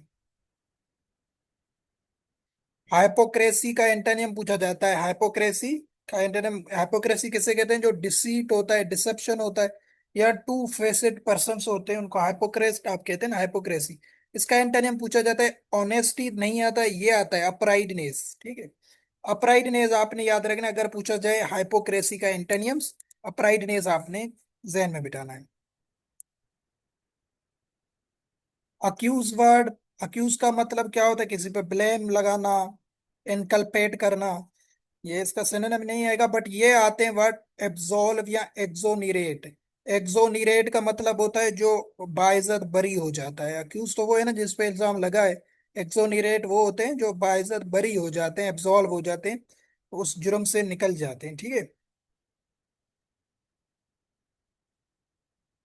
[SPEAKER 1] हाइपोक्रेसी का एंटोनिम पूछा जाता है। हाइपोक्रेसी का एंटोनिम, हाइपोक्रेसी किसे कहते हैं? जो डिसीट होता है, डिसेप्शन होता है, या टू फेसेड पर्सन्स होते हैं उनको हाइपोक्रेस्ट आप कहते हैं ना, हाइपोक्रेसी। इसका एंटोनिम पूछा जाता है। ऑनेस्टी नहीं आता है, ये आता है अपराइटनेस, ठीक है। अपराइटनेस आपने याद रखना अगर पूछा जाए हाइपोक्रेसी का एंटोनियम्स, अपराइटनेस आपने जहन में बिठाना है। अक्यूज वर्ड, अक्यूज का मतलब क्या होता है? किसी पे ब्लेम लगाना, इनकल्पेट करना। ये इसका सिनोनिम नहीं आएगा, बट ये आते हैं वर्ड एब्सॉल्व या एक्सोनिरेट। एक्सोनिरेट का मतलब होता है जो बाइज्जत बरी हो जाता है। अक्यूज तो वो है ना जिस पे इल्जाम लगा है। एक्सोनिरेट वो होते हैं जो बाइज्जत बरी हो जाते हैं, एब्सॉल्व हो जाते हैं, उस जुर्म से निकल जाते हैं, ठीक है।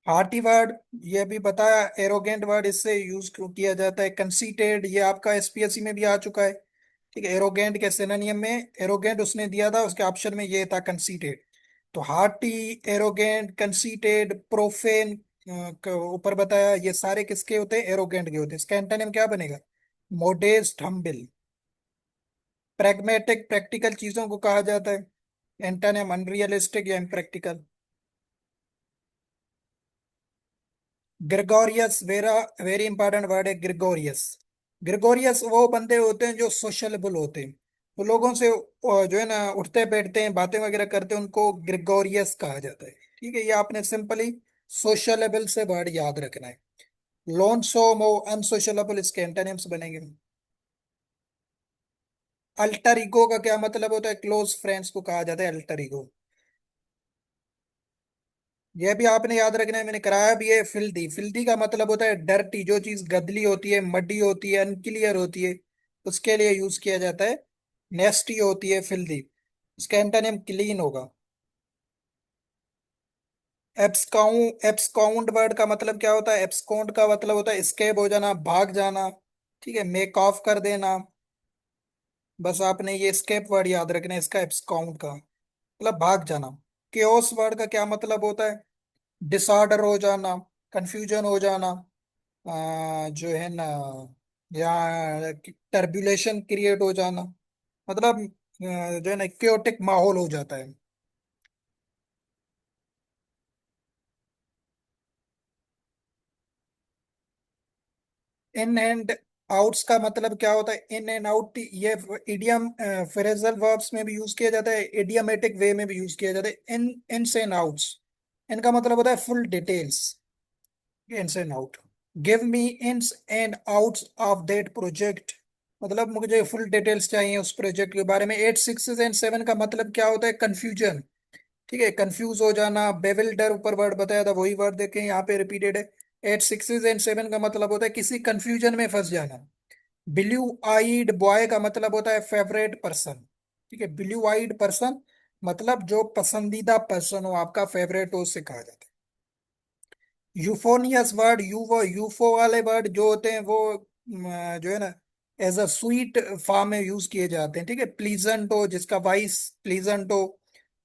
[SPEAKER 1] हार्टी वर्ड, ये भी बताया। एरोगेंट वर्ड इससे यूज किया जाता है। कंसीटेड, ये आपका एसपीएससी में भी आ चुका है, ठीक है। एरोगेंट के सिनोनियम में एरोगेंट उसने दिया था, उसके ऑप्शन में ये था कंसीटेड। तो हार्टी, एरोगेंट, कंसीटेड, प्रोफेन ऊपर बताया, ये सारे किसके होते हैं? एरोगेंट के होते हैं। इसका एंटोनिम क्या बनेगा? मोडेस्ट, हम्बिल। प्रैग्मेटिक, प्रैक्टिकल चीजों को कहा जाता है। एंटोनिम अनरियलिस्टिक या impractical. Gregarious, very very important word है ग्रेगोरियस। ग्रेगोरियस वो बंदे होते हैं जो सोशलेबल होते हैं, तो लोगों से जो है ना उठते बैठते हैं, बातें वगैरह करते हैं, उनको ग्रेगोरियस कहा जाता है, ठीक है। ये आपने सिंपली सोशलेबल से वर्ड याद रखना है। लोनसोम हो, अनसोशलेबल, इसके एंटोनिम्स बनेंगे। अल्टर ईगो का क्या मतलब होता है? क्लोज फ्रेंड्स को कहा जाता है अल्टर ईगो। यह भी आपने याद रखना है, मैंने कराया भी है। फिल्दी, फिल्दी का मतलब होता है डर्टी, जो चीज गंदली होती है, मड्डी होती है, अनक्लियर होती है, उसके लिए यूज किया जाता है। नेस्टी होती है फिल्दी। इसका एंटोनिम क्लीन होगा। एब्सकाउंट वर्ड का मतलब क्या होता है? एब्सकाउंट का मतलब होता है स्केप हो जाना, भाग जाना, ठीक है, मेक ऑफ कर देना। बस आपने ये स्केप वर्ड याद रखना है इसका, एब्सकाउंट का मतलब भाग जाना। केओस वर्ड का क्या मतलब होता है? डिसऑर्डर हो जाना, कंफ्यूजन हो जाना, जो है ना, या टर्बुलेशन क्रिएट हो जाना, मतलब जो है ना क्योटिक माहौल हो जाता है। इन एंड आउट्स का मतलब क्या होता है? इन एंड आउट, ये इडियम फ्रेजल वर्ब्स में भी यूज किया जाता है, इडियमेटिक वे में भी यूज किया जाता है। इन, इन्स एंड आउट्स, इनका मतलब होता है full details, ins and out. Give me ins and outs of that project, मतलब मुझे फुल डिटेल्स चाहिए उस प्रोजेक्ट के बारे में। 8, 6 एंड 7 का मतलब क्या होता है? कंफ्यूजन, ठीक है, कंफ्यूज हो जाना। बेविल्डर ऊपर वर्ड बताया था, वही वर्ड देखें यहाँ पे रिपीटेड है। 8, 6 एंड 7 का मतलब होता है किसी कंफ्यूजन में फंस जाना। ब्लू आइड बॉय का मतलब होता है फेवरेट पर्सन, ठीक है। ब्लू आइड पर्सन मतलब जो पसंदीदा पर्सन हो, आपका फेवरेट हो, उससे कहा जाता है। यूफोनियस वर्ड, यूफो वाले वर्ड जो होते हैं वो जो है ना एज अ स्वीट फॉर्म में यूज किए जाते हैं, ठीक है। प्लीजेंट हो, जिसका वॉइस प्लीजेंट हो,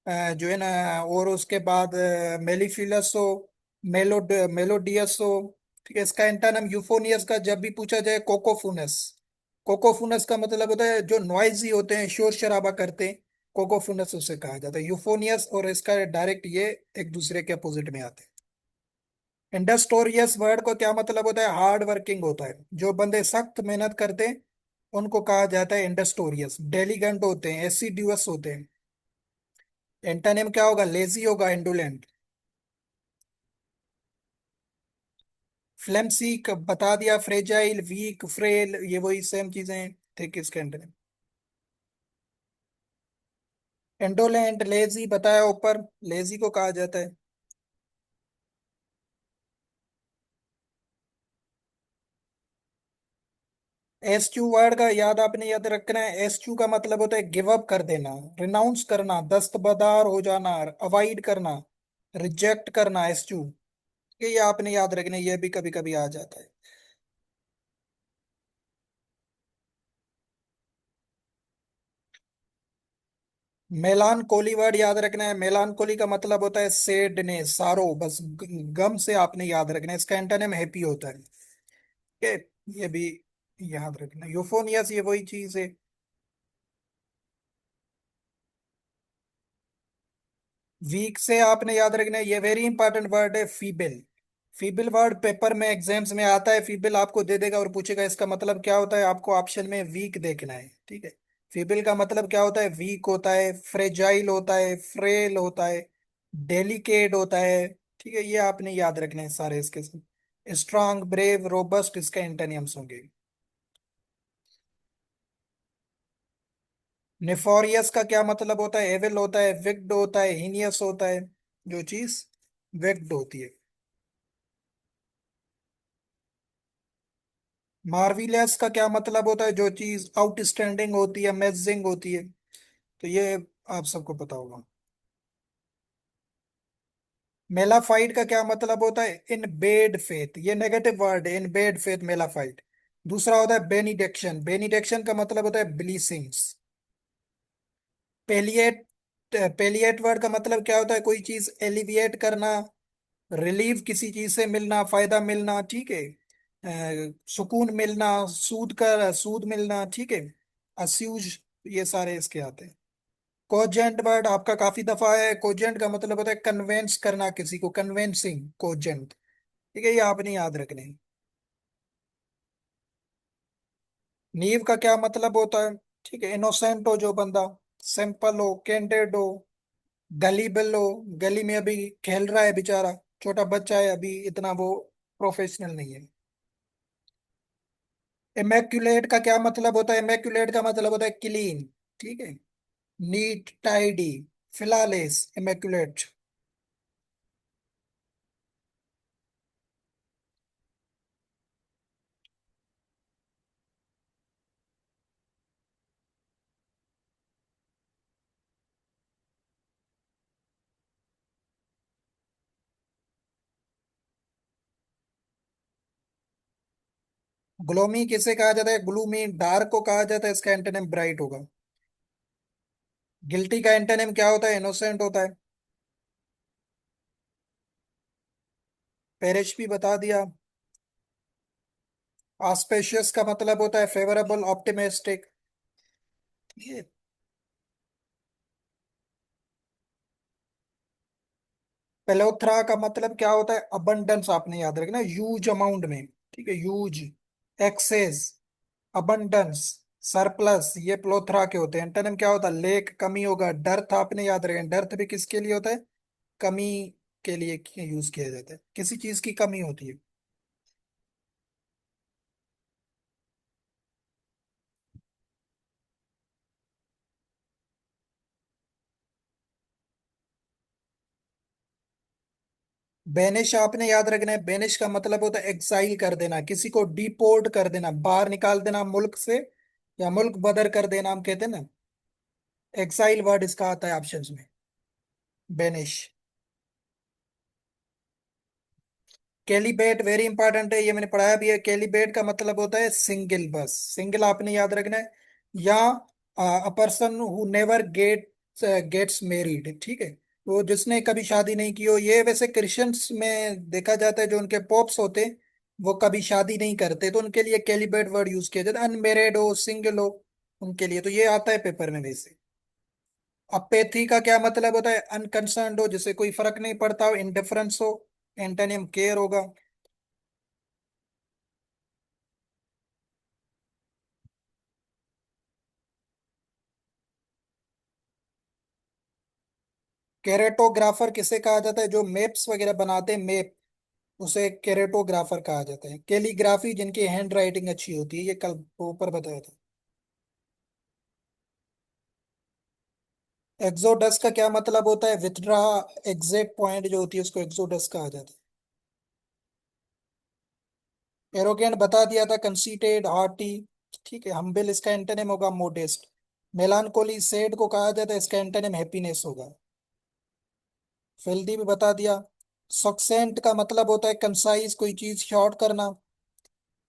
[SPEAKER 1] जो है ना, और उसके बाद मेलिफिलस हो, मेलोडियस हो, ठीक है। इसका एंटोनिम यूफोनियस का जब भी पूछा जाए कोकोफुनस। कोकोफुनस का मतलब होता है जो नॉइजी होते हैं, शोर शराबा करते हैं, कोकोफुनस उसे कहा जाता है। यूफोनियस और इसका डायरेक्ट ये एक दूसरे के अपोजिट में आते हैं। इंडस्टोरियस वर्ड को क्या मतलब होता है? हार्ड वर्किंग होता है। जो बंदे सख्त मेहनत करते हैं उनको कहा जाता है इंडस्टोरियस। डेलीगेंट होते हैं, एसिड्यूअस होते हैं। एंटोनिम क्या होगा? लेजी होगा, इंडोलेंट। फ्लेम्सी बता दिया, फ्रेजाइल, वीक, फ्रेल, ये वही सेम चीजें हैं। थे किसके एंटोनिम? इंडोलेंट, लेजी बताया ऊपर। लेजी को कहा जाता है। एस वर्ड का याद आपने याद रखना है। एस का मतलब होता है गिव अप कर देना, रिनाउंस करना, दस्तबरदार हो जाना, अवॉइड करना, रिजेक्ट करना। ये आपने याद रखना है, ये भी कभी कभी आ जाता है। मेलानकोली वर्ड याद रखना है। मेलानकोली का मतलब होता है सैडनेस, सारो, बस गम से आपने याद रखना है। इसका एंटोनिम हैप्पी होता है। ये भी याद रखना। यूफोनियस, ये वही चीज है। वीक से आपने याद रखना है, ये वेरी इंपॉर्टेंट वर्ड है, फीबल। फीबल वर्ड पेपर में एग्जाम्स में आता है। फीबल आपको दे देगा और पूछेगा इसका मतलब क्या होता है, आपको ऑप्शन में वीक देखना है। ठीक है। फीबल का मतलब क्या होता है? वीक होता है, फ्रेजाइल होता है, फ्रेल होता है, डेलिकेट होता है। ठीक है, ये आपने याद रखने हैं सारे इसके। स्ट्रांग, ब्रेव, रोबस्ट इसका एंटोनिम्स होंगे। नेफोरियस का क्या मतलब होता है? एविल होता है, विक्ड होता है, हीनियस होता है। जो चीज विक्ड होती है। मार्विलियस का क्या मतलब होता है? जो चीज आउटस्टैंडिंग होती है, अमेजिंग होती है। तो ये आप सबको पता होगा। मेलाफाइट का क्या मतलब होता है? इन बेड फेथ, ये नेगेटिव वर्ड है, इन बेड फेथ मेलाफाइट। दूसरा होता है बेनिडिक्शन। बेनिडिक्शन का मतलब होता है ब्लीसिंग्स। पेलिएट, पेलिएट वर्ड का मतलब क्या होता है? कोई चीज एलिविएट करना, रिलीफ किसी चीज से मिलना, फायदा मिलना। ठीक है। सुकून मिलना, सूद मिलना। ठीक है। अस्यूज, ये सारे इसके आते हैं। कोजेंट वर्ड आपका काफी दफा है। कोजेंट का मतलब होता है कन्वेंस करना किसी को, कन्वेंसिंग, कोजेंट। ठीक है, ये आपने याद रखने हैं। नीव का क्या मतलब होता है? ठीक है, इनोसेंट हो जो बंदा, सिंपल हो, कैंडिड हो, गलीबल हो। गली में अभी खेल रहा है बेचारा, छोटा बच्चा है अभी, इतना वो प्रोफेशनल नहीं है। इमेक्युलेट का क्या मतलब होता है? इमेक्युलेट का मतलब होता है क्लीन। ठीक है। Neat, tidy, flawless, immaculate. Gloomy किसे कहा जाता है? ग्लूमी, डार्क को कहा जाता है। इसका एंटोनिम ब्राइट होगा। गिल्टी का एंटोनिम क्या होता है? इनोसेंट होता है। पेरिश भी बता दिया। ऑस्पेशियस का मतलब होता है फेवरेबल, ऑप्टिमिस्टिक। ये पेलोथ्रा का मतलब क्या होता है? अबंडेंस, आपने याद रखना, यूज अमाउंट में। ठीक है, यूज, एक्सेस, अबंडेंस, सरप्लस, ये प्लोथरा के होते हैं। एंटोनिम क्या होता है? लेक, कमी होगा। डर्थ आपने याद रखना, डर्थ भी किसके लिए होता है? कमी के लिए यूज किया जाता है, किसी चीज की कमी होती है। बेनिश आपने याद रखना है। बेनिश का मतलब होता है एक्साइल कर देना, किसी को डिपोर्ट कर देना, बाहर निकाल देना मुल्क से, या मुल्क बदर कर देना हम कहते हैं ना। एक्साइल वर्ड इसका आता है ऑप्शंस में, बेनिश। कैलिबेट वेरी इंपॉर्टेंट है, ये मैंने पढ़ाया भी है। कैलिबेट का मतलब होता है सिंगल, बस सिंगल आपने याद रखना है। या a person who never gets married. ठीक है, वो जिसने कभी शादी नहीं की हो। ये वैसे क्रिश्चियंस में देखा जाता है, जो उनके पॉप्स होते हैं वो कभी शादी नहीं करते, तो उनके लिए कैलिबेट वर्ड यूज किया जाता है। अनमेरिड हो, सिंगल हो, उनके लिए। तो ये आता है पेपर में वैसे। अपेथी का क्या मतलब होता है? अनकंसर्न्ड हो, जिसे कोई फर्क नहीं पड़ता हो, इंडिफरेंस हो। एंटोनियम केयर होगा। कैरेटोग्राफर किसे कहा जाता है? जो मैप्स वगैरह बनाते हैं, मैप, उसे कैरेटोग्राफर कहा जाता है। कैलीग्राफी, जिनकी हैंड राइटिंग अच्छी होती है, ये कल ऊपर बताया था। एक्सोडस का क्या मतलब होता है? विथड्रा एग्जैक्ट पॉइंट जो होती है उसको एक्सोडस कहा जाता है। एरोगेंट बता दिया था, कंसीटेड, हार्टी। ठीक है, हम्बिल इसका एंटोनिम होगा मोडेस्ट। मेलानकोली सैड को कहा जाता है, इसका एंटोनिम हैप्पीनेस होगा। फिल्दी भी बता दिया। सक्सेंट का मतलब होता है कंसाइज, कोई चीज शॉर्ट करना।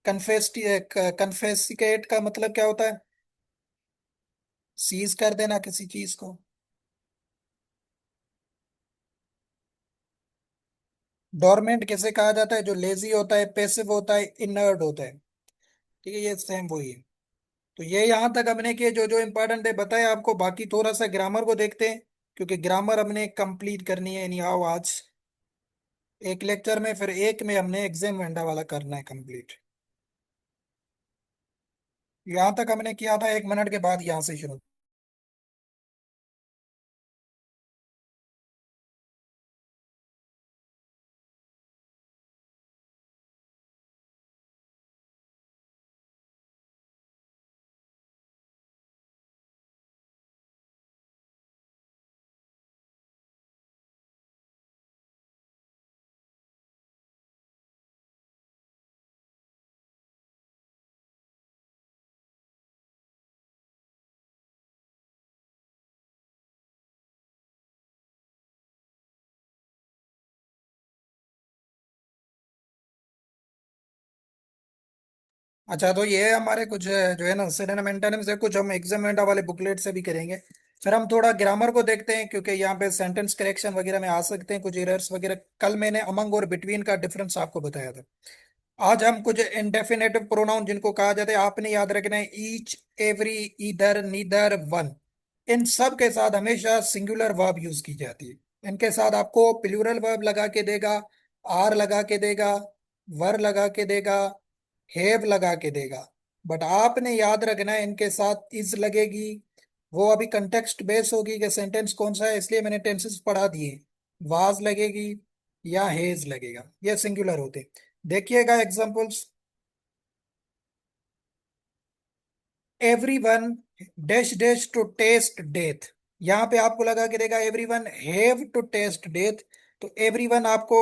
[SPEAKER 1] कन्फेस्टी कन्फेसिकेट का मतलब क्या होता है? सीज कर देना किसी चीज को। डोरमेंट किसे कहा जाता है? जो लेजी होता है, पैसिव होता है, इनर्ट होता है। ठीक है, ये सेम वही है। तो ये यहाँ तक हमने किए जो जो इंपॉर्टेंट है बताए आपको। बाकी थोड़ा सा ग्रामर को देखते हैं, क्योंकि ग्रामर हमने कंप्लीट करनी है, नहीं आओ आज एक लेक्चर में, फिर एक में हमने एग्जाम वेंडा वाला करना है कंप्लीट। यहाँ तक हमने किया था, 1 मिनट के बाद यहाँ से शुरू। अच्छा, तो ये हमारे कुछ जो है ना सिनोनिम एंटोनिम्स है, कुछ हम एग्जाम वेंडा वाले बुकलेट से भी करेंगे। फिर हम थोड़ा ग्रामर को देखते हैं, क्योंकि यहाँ पे सेंटेंस करेक्शन वगैरह में आ सकते हैं कुछ एरर्स वगैरह। कल मैंने अमंग और बिटवीन का डिफरेंस आपको बताया था। आज हम कुछ इंडेफिनेटिव प्रोनाउन जिनको कहा जाता है, आपने याद रखना है, each, every, either, neither, one. इन सब के साथ हमेशा सिंगुलर वर्ब यूज की जाती है। इनके साथ आपको प्लूरल वर्ब लगा के देगा, आर लगा के देगा, वर लगा के देगा, हैव लगा के देगा। बट आपने याद रखना है इनके साथ इज लगेगी। वो अभी कंटेक्स्ट बेस होगी कि सेंटेंस कौन सा है, इसलिए मैंने टेंसेस पढ़ा दिए। वाज लगेगी या हेज लगेगा, ये सिंगुलर होते। देखिएगा examples. Everyone dash dash to taste death. यहाँ पे आपको लगा के देगा everyone have to taste death. तो एवरीवन आपको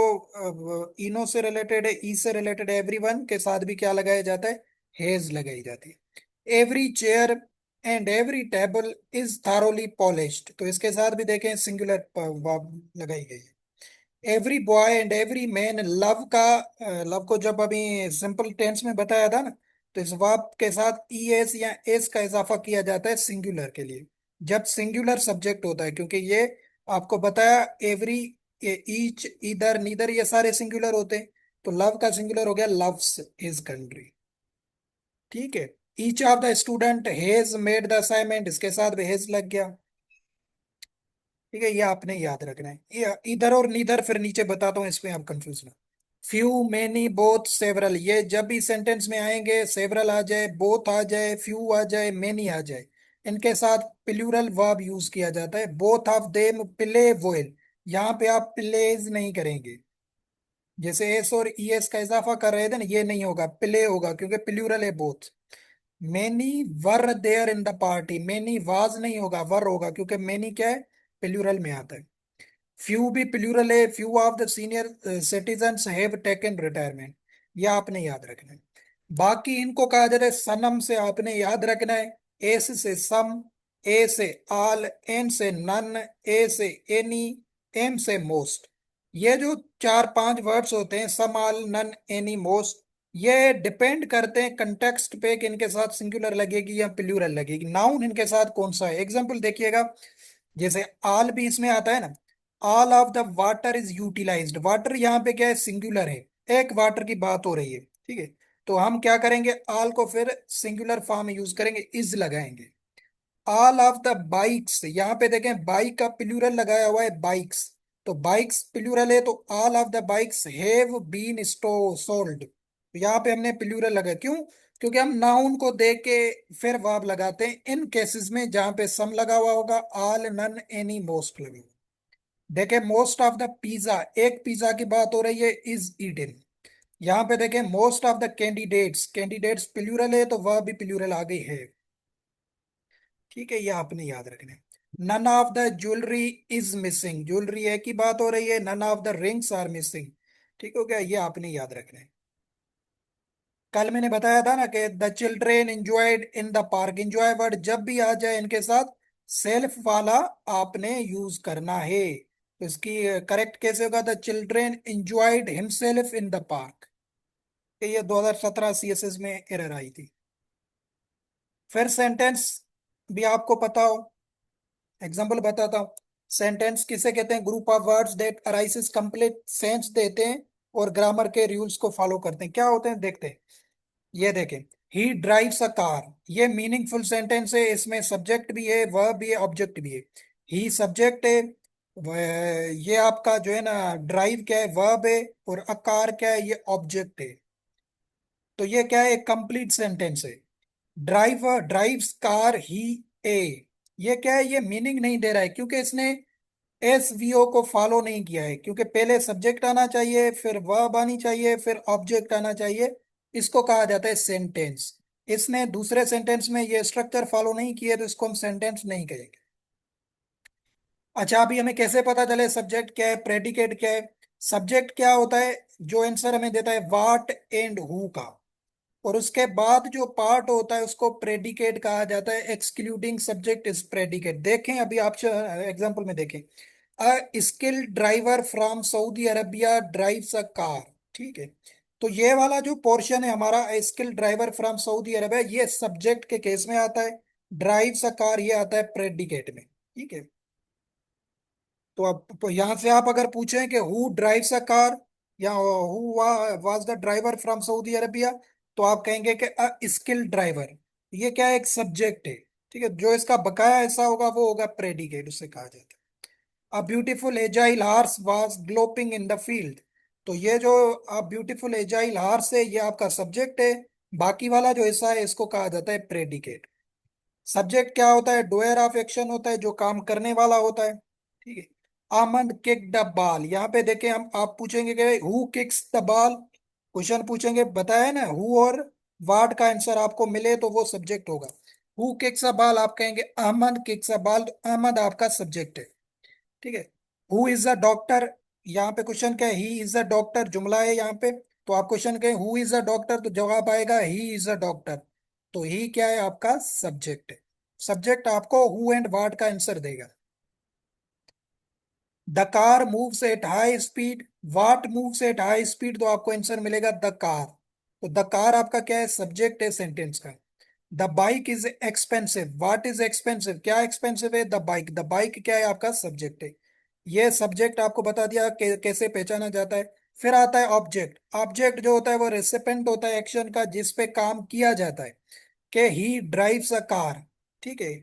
[SPEAKER 1] इनो से रिलेटेड है, ई से रिलेटेड है, एवरीवन के साथ भी क्या लगाया जाता है? हैज लगाई जाती है। Every chair and every table is thoroughly polished, तो इसके साथ भी देखें सिंगुलर लगाई गई है। Every boy and every man, love का लव को जब अभी सिंपल टेंस में बताया था ना, तो इस वर्ब के साथ ई एस या एस का इजाफा किया जाता है सिंगुलर के लिए, जब सिंगुलर सब्जेक्ट होता है। क्योंकि ये आपको बताया, एवरी, ईच, इधर, नीदर, ये सारे सिंगुलर होते हैं। तो लव का सिंगुलर हो गया लव्स हिज कंट्री। ठीक है। Each of the student has made the assignment, इसके साथ भी हैज लग गया। ठीक है, ये आपने याद रखना है। ये इधर और नीदर फिर नीचे बताता हूँ, इसमें आप कंफ्यूज ना। फ्यू, मेनी, बोथ, सेवरल, ये जब भी सेंटेंस में आएंगे, सेवरल आ जाए, बोथ आ जाए, फ्यू आ जाए, मेनी आ जाए, इनके साथ प्लूरल वर्ब यूज किया जाता है। Both of them play well, यहाँ पे आप प्लेज नहीं करेंगे। जैसे एस और ईएस का इजाफा कर रहे थे ना, ये नहीं होगा, प्ले होगा, क्योंकि प्लूरल है both. Many were there in the party, many was नहीं होगा, वर होगा, क्योंकि मेनी क्या है? प्लूरल में आता है। फ्यू भी प्लूरल है, few of the senior citizens have taken retirement, ये आपने याद रखना है। बाकी इनको कहा जाता है सनम, से आपने याद रखना है। एस से सम, ए से आल, एन से नन, ए से एनी, एम से मोस्ट। ये जो 4-5 वर्ड्स होते हैं, सम, आल, नन, एनी, मोस्ट, ये डिपेंड करते हैं कंटेक्स्ट पे कि इनके साथ सिंगुलर लगेगी या प्लूरल लगेगी, नाउन इनके साथ कौन सा है। एग्जांपल देखिएगा, जैसे आल भी इसमें आता है ना, all of the water is utilised, water यहाँ पे क्या है? सिंगुलर है, एक वाटर की बात हो रही है। ठीक है, तो हम क्या करेंगे? ऑल को फिर सिंगुलर फॉर्म में यूज करेंगे, इज लगाएंगे। ऑल ऑफ द बाइक्स, यहाँ पे देखें बाइक का प्लूरल लगाया हुआ है, बाइक्स। तो बाइक्स प्लूरल है, तो all of the bikes have been sold. तो यहाँ पे हमने प्लूरल लगा, क्यों? क्योंकि हम नाउन को दे के फिर वर्ब लगाते हैं इन केसेस में जहां पे सम लगा हुआ होगा, ऑल, नन, एनी, मोस्ट लगे हुए। देखे मोस्ट ऑफ द पिज्जा, एक पिज्जा की बात हो रही है, इज ईटन। यहाँ पे देखें most of the candidates, candidates plural है तो वह भी प्लूरल आ गई है। ठीक है, ये आपने याद रखना है। None of the jewellery is missing, jewellery है की बात हो रही है, none of the rings are missing. ठीक हो गया, ये आपने याद रखना है। कल मैंने बताया था ना कि the children enjoyed in the park, enjoy word जब भी आ जाए इनके साथ सेल्फ वाला आपने यूज करना है। तो इसकी करेक्ट कैसे होगा? The children enjoyed himself in the park. ये 2017 सीएसएस में एरर आई थी। फिर सेंटेंस भी आपको पता हो, एग्जाम्पल बताता हूँ। सेंटेंस किसे कहते हैं? Group of words that arises complete sense देते हैं और ग्रामर के रूल्स को फॉलो करते हैं। क्या होते हैं देखते हैं। ये देखें, ही ड्राइव्स अ कार, ये मीनिंगफुल सेंटेंस है, इसमें सब्जेक्ट भी है, वर्ब भी है, ऑब्जेक्ट भी है। ही सब्जेक्ट है, ये आपका जो है ना ड्राइव क्या है? वर्ब है। और अ कार क्या है? ये ऑब्जेक्ट है। तो ये क्या है? कंप्लीट सेंटेंस है। ड्राइवर ड्राइव्स कार ही ए, ये क्या है? ये मीनिंग नहीं दे रहा है क्योंकि इसने एस वी ओ को फॉलो नहीं किया है, क्योंकि पहले सब्जेक्ट आना चाहिए, फिर वर्ब आनी चाहिए, फिर ऑब्जेक्ट आना चाहिए। इसको कहा जाता है सेंटेंस। इसने दूसरे सेंटेंस में ये स्ट्रक्चर फॉलो नहीं किया, तो इसको हम सेंटेंस नहीं कहेंगे। अच्छा, अभी हमें कैसे पता चले सब्जेक्ट क्या है, प्रेडिकेट क्या है? सब्जेक्ट क्या होता है? जो आंसर हमें देता है वाट एंड हु का, और उसके बाद जो पार्ट होता है उसको प्रेडिकेट कहा जाता है। Excluding subject is predicate. देखें अभी आप एग्जांपल में देखें, अ skilled driver from Saudi Arabia drives a car. ठीक है, तो ये वाला जो पोर्शन है हमारा, skilled driver from Saudi Arabia, ये सब्जेक्ट के केस में आता है। ड्राइव्स अ कार ये आता है प्रेडिकेट में। ठीक है, तो अब तो यहां से आप अगर पूछें कि हु ड्राइव्स अ कार या who was the driver from Saudi Arabia, तो आप कहेंगे कि अ स्किल्ड ड्राइवर। ये क्या है? एक सब्जेक्ट है। ठीक है, जो इसका बकाया ऐसा होगा वो होगा प्रेडिकेट, उसे कहा जाता है। A beautiful agile horse was galloping in the field, तो ये जो अ ब्यूटीफुल एजाइल हार्स है ये आपका सब्जेक्ट है। बाकी वाला जो हिस्सा है इसको कहा जाता है प्रेडिकेट। सब्जेक्ट क्या होता है? डोयर ऑफ एक्शन होता है, जो काम करने वाला होता है। ठीक है, आमंद किक द बॉल, यहाँ पे देखें हम, आप पूछेंगे कि who kicks the ball, question पूछेंगे, बताया ना हु और वाट का आंसर आपको मिले तो वो सब्जेक्ट होगा। हु किक्स अ बॉल आप कहेंगे अहमद किक्स अ बॉल, तो अहमद आपका सब्जेक्ट है। ठीक है, हु इज अ डॉक्टर, यहाँ पे क्वेश्चन क्या है? ही इज अ डॉक्टर जुमला है यहाँ पे। तो आप क्वेश्चन कहें हु इज अ डॉक्टर, तो जवाब आएगा ही इज अ डॉक्टर। तो ही क्या है? आपका सब्जेक्ट है। सब्जेक्ट आपको हु एंड व्हाट का आंसर देगा। The car moves at high speed, what moves at high speed, तो आपको आंसर मिलेगा द कार। तो द कार आपका क्या है? सब्जेक्ट है सेंटेंस का। The bike is expensive, what is expensive, क्या एक्सपेंसिव है? द बाइक, द बाइक क्या है? आपका सब्जेक्ट है। ये सब्जेक्ट आपको बता दिया कैसे पहचाना जाता है। फिर आता है ऑब्जेक्ट। ऑब्जेक्ट जो होता है वो रेसिपेंट होता है एक्शन का, जिस पे काम किया जाता है। कि ही ड्राइव्स अ कार। ठीक है,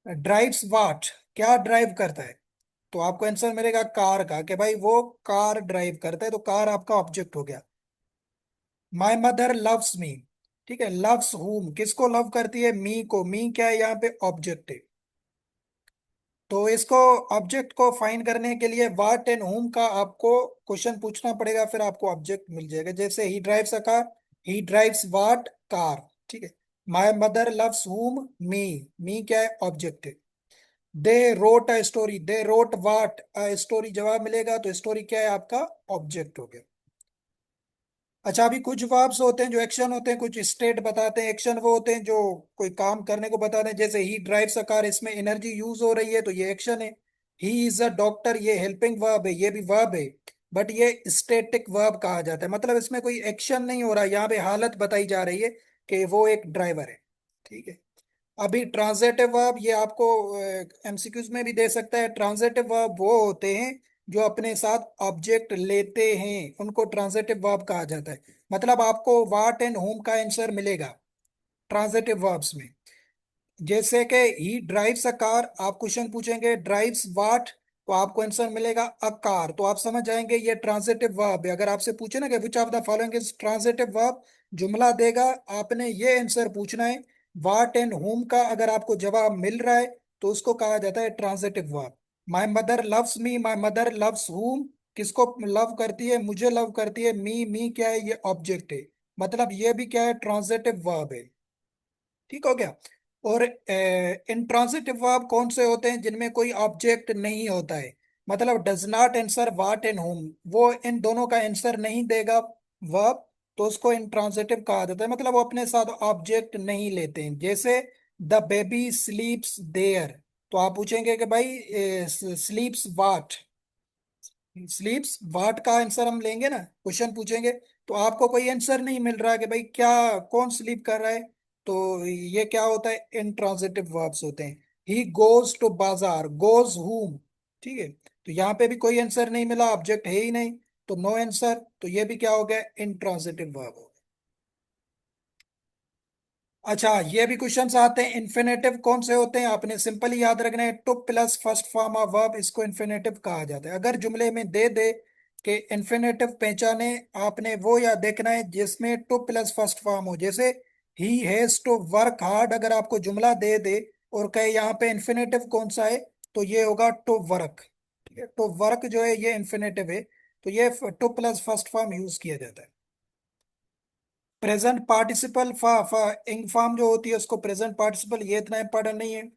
[SPEAKER 1] ड्राइव्स व्हाट, क्या ड्राइव करता है? तो आपको आंसर मिलेगा कार का, कि भाई वो कार ड्राइव करता है, तो कार आपका ऑब्जेक्ट हो गया। माई मदर लव्स मी, ठीक है, लव्स हुम, किसको लव करती है? मी को। मी क्या है? यहाँ पे ऑब्जेक्ट है। तो इसको ऑब्जेक्ट को फाइंड करने के लिए व्हाट एंड हुम का आपको क्वेश्चन पूछना पड़ेगा, फिर आपको ऑब्जेक्ट मिल जाएगा। जैसे ही drives a car, he drives what car. ठीक है, माई मदर लव्स हुम मी, मी क्या है? ऑब्जेक्ट है। They wrote a story, they wrote what a story, जवाब मिलेगा, तो स्टोरी क्या है? आपका ऑब्जेक्ट हो गया। अच्छा, अभी कुछ वर्ब्स होते हैं जो एक्शन होते हैं, कुछ स्टेट बताते हैं। एक्शन वो होते हैं जो कोई काम करने को बताते हैं, जैसे ही ड्राइव्स अ कार, इसमें एनर्जी यूज हो रही है तो ये एक्शन है। ही इज अ डॉक्टर, ये हेल्पिंग वर्ब है, ये भी वर्ब है। बट ये स्टेटिक वर्ब कहा जाता है, मतलब इसमें कोई एक्शन नहीं हो रहा, यहाँ पे हालत बताई जा रही है कि वो एक ड्राइवर है। ठीक है, अभी ट्रांजिटिव वर्ब ये आपको एमसीक्यूज में भी दे सकता है। ट्रांजिटिव वर्ब वो होते हैं जो अपने साथ ऑब्जेक्ट लेते हैं, उनको ट्रांजिटिव वर्ब कहा जाता है। मतलब आपको वाट एंड होम का आंसर मिलेगा ट्रांजिटिव वर्ब्स में। जैसे कि ही ड्राइव्स अ कार, आप क्वेश्चन पूछेंगे ड्राइव्स वाट, तो आपको आंसर मिलेगा अ कार। तो आप समझ जाएंगे ये ट्रांजिटिव वर्ब है। अगर आपसे पूछे ना कि which of the following is transitive verb, जुमला देगा, आपने ये आंसर पूछना है। वाट एंड होम का अगर आपको जवाब मिल रहा है तो उसको कहा जाता है transitive verb. My mother loves me, my mother loves हुम, किसको लव करती है? मुझे लव करती है। मी क्या है? ये ऑब्जेक्ट है, मतलब ये भी क्या है? ट्रांजिटिव वर्ब है। ठीक हो गया। और इंट्रांसिटिव वर्ब कौन से होते हैं? जिनमें कोई ऑब्जेक्ट नहीं होता है, मतलब does not answer what and whom, वो इन दोनों का आंसर नहीं देगा वर्ब, तो उसको इंट्रांसिटिव कहा जाता है, मतलब वो अपने साथ ऑब्जेक्ट नहीं लेते हैं। जैसे द बेबी स्लीप्स देयर, तो आप पूछेंगे कि भाई स्लीप्स वाट, स्लीप्स वाट का आंसर हम लेंगे ना, क्वेश्चन पूछेंगे तो आपको कोई आंसर नहीं मिल रहा है कि भाई क्या, कौन स्लीप कर रहा है, तो ये क्या होता है? इंट्रांजिटिव वर्ब्स होते हैं। ही गोज टू बाजार, गोज हुम, ठीक है। तो यहाँ पे भी कोई आंसर नहीं मिला, ऑब्जेक्ट है ही नहीं, तो नो आंसर। तो ये भी क्या हो गया? Intransitive verb. अच्छा, ये भी क्वेश्चंस आते हैं। इन्फिनेटिव कौन से होते हैं? आपने सिंपली याद रखना है, two plus first form of verb, इसको इन्फिनेटिव कहा जाता है। अगर जुमले में दे दे कि इन्फिनेटिव पहचाने, आपने वो याद देखना है जिसमें टू प्लस फर्स्ट फॉर्म हो। जैसे he has to work hard, अगर आपको जुमला दे दे और कहे यहाँ पे इन्फिनेटिव कौन सा है, तो ये होगा टू वर्क। ठीक है, टू वर्क जो है ये इन्फिनेटिव है, तो ये two plus first form use किया जाता है। प्रेजेंट पार्टिसिपल फा फा इंग फॉर्म जो होती है उसको प्रेजेंट पार्टिसिपल, ये इतना इंपॉर्टेंट नहीं है।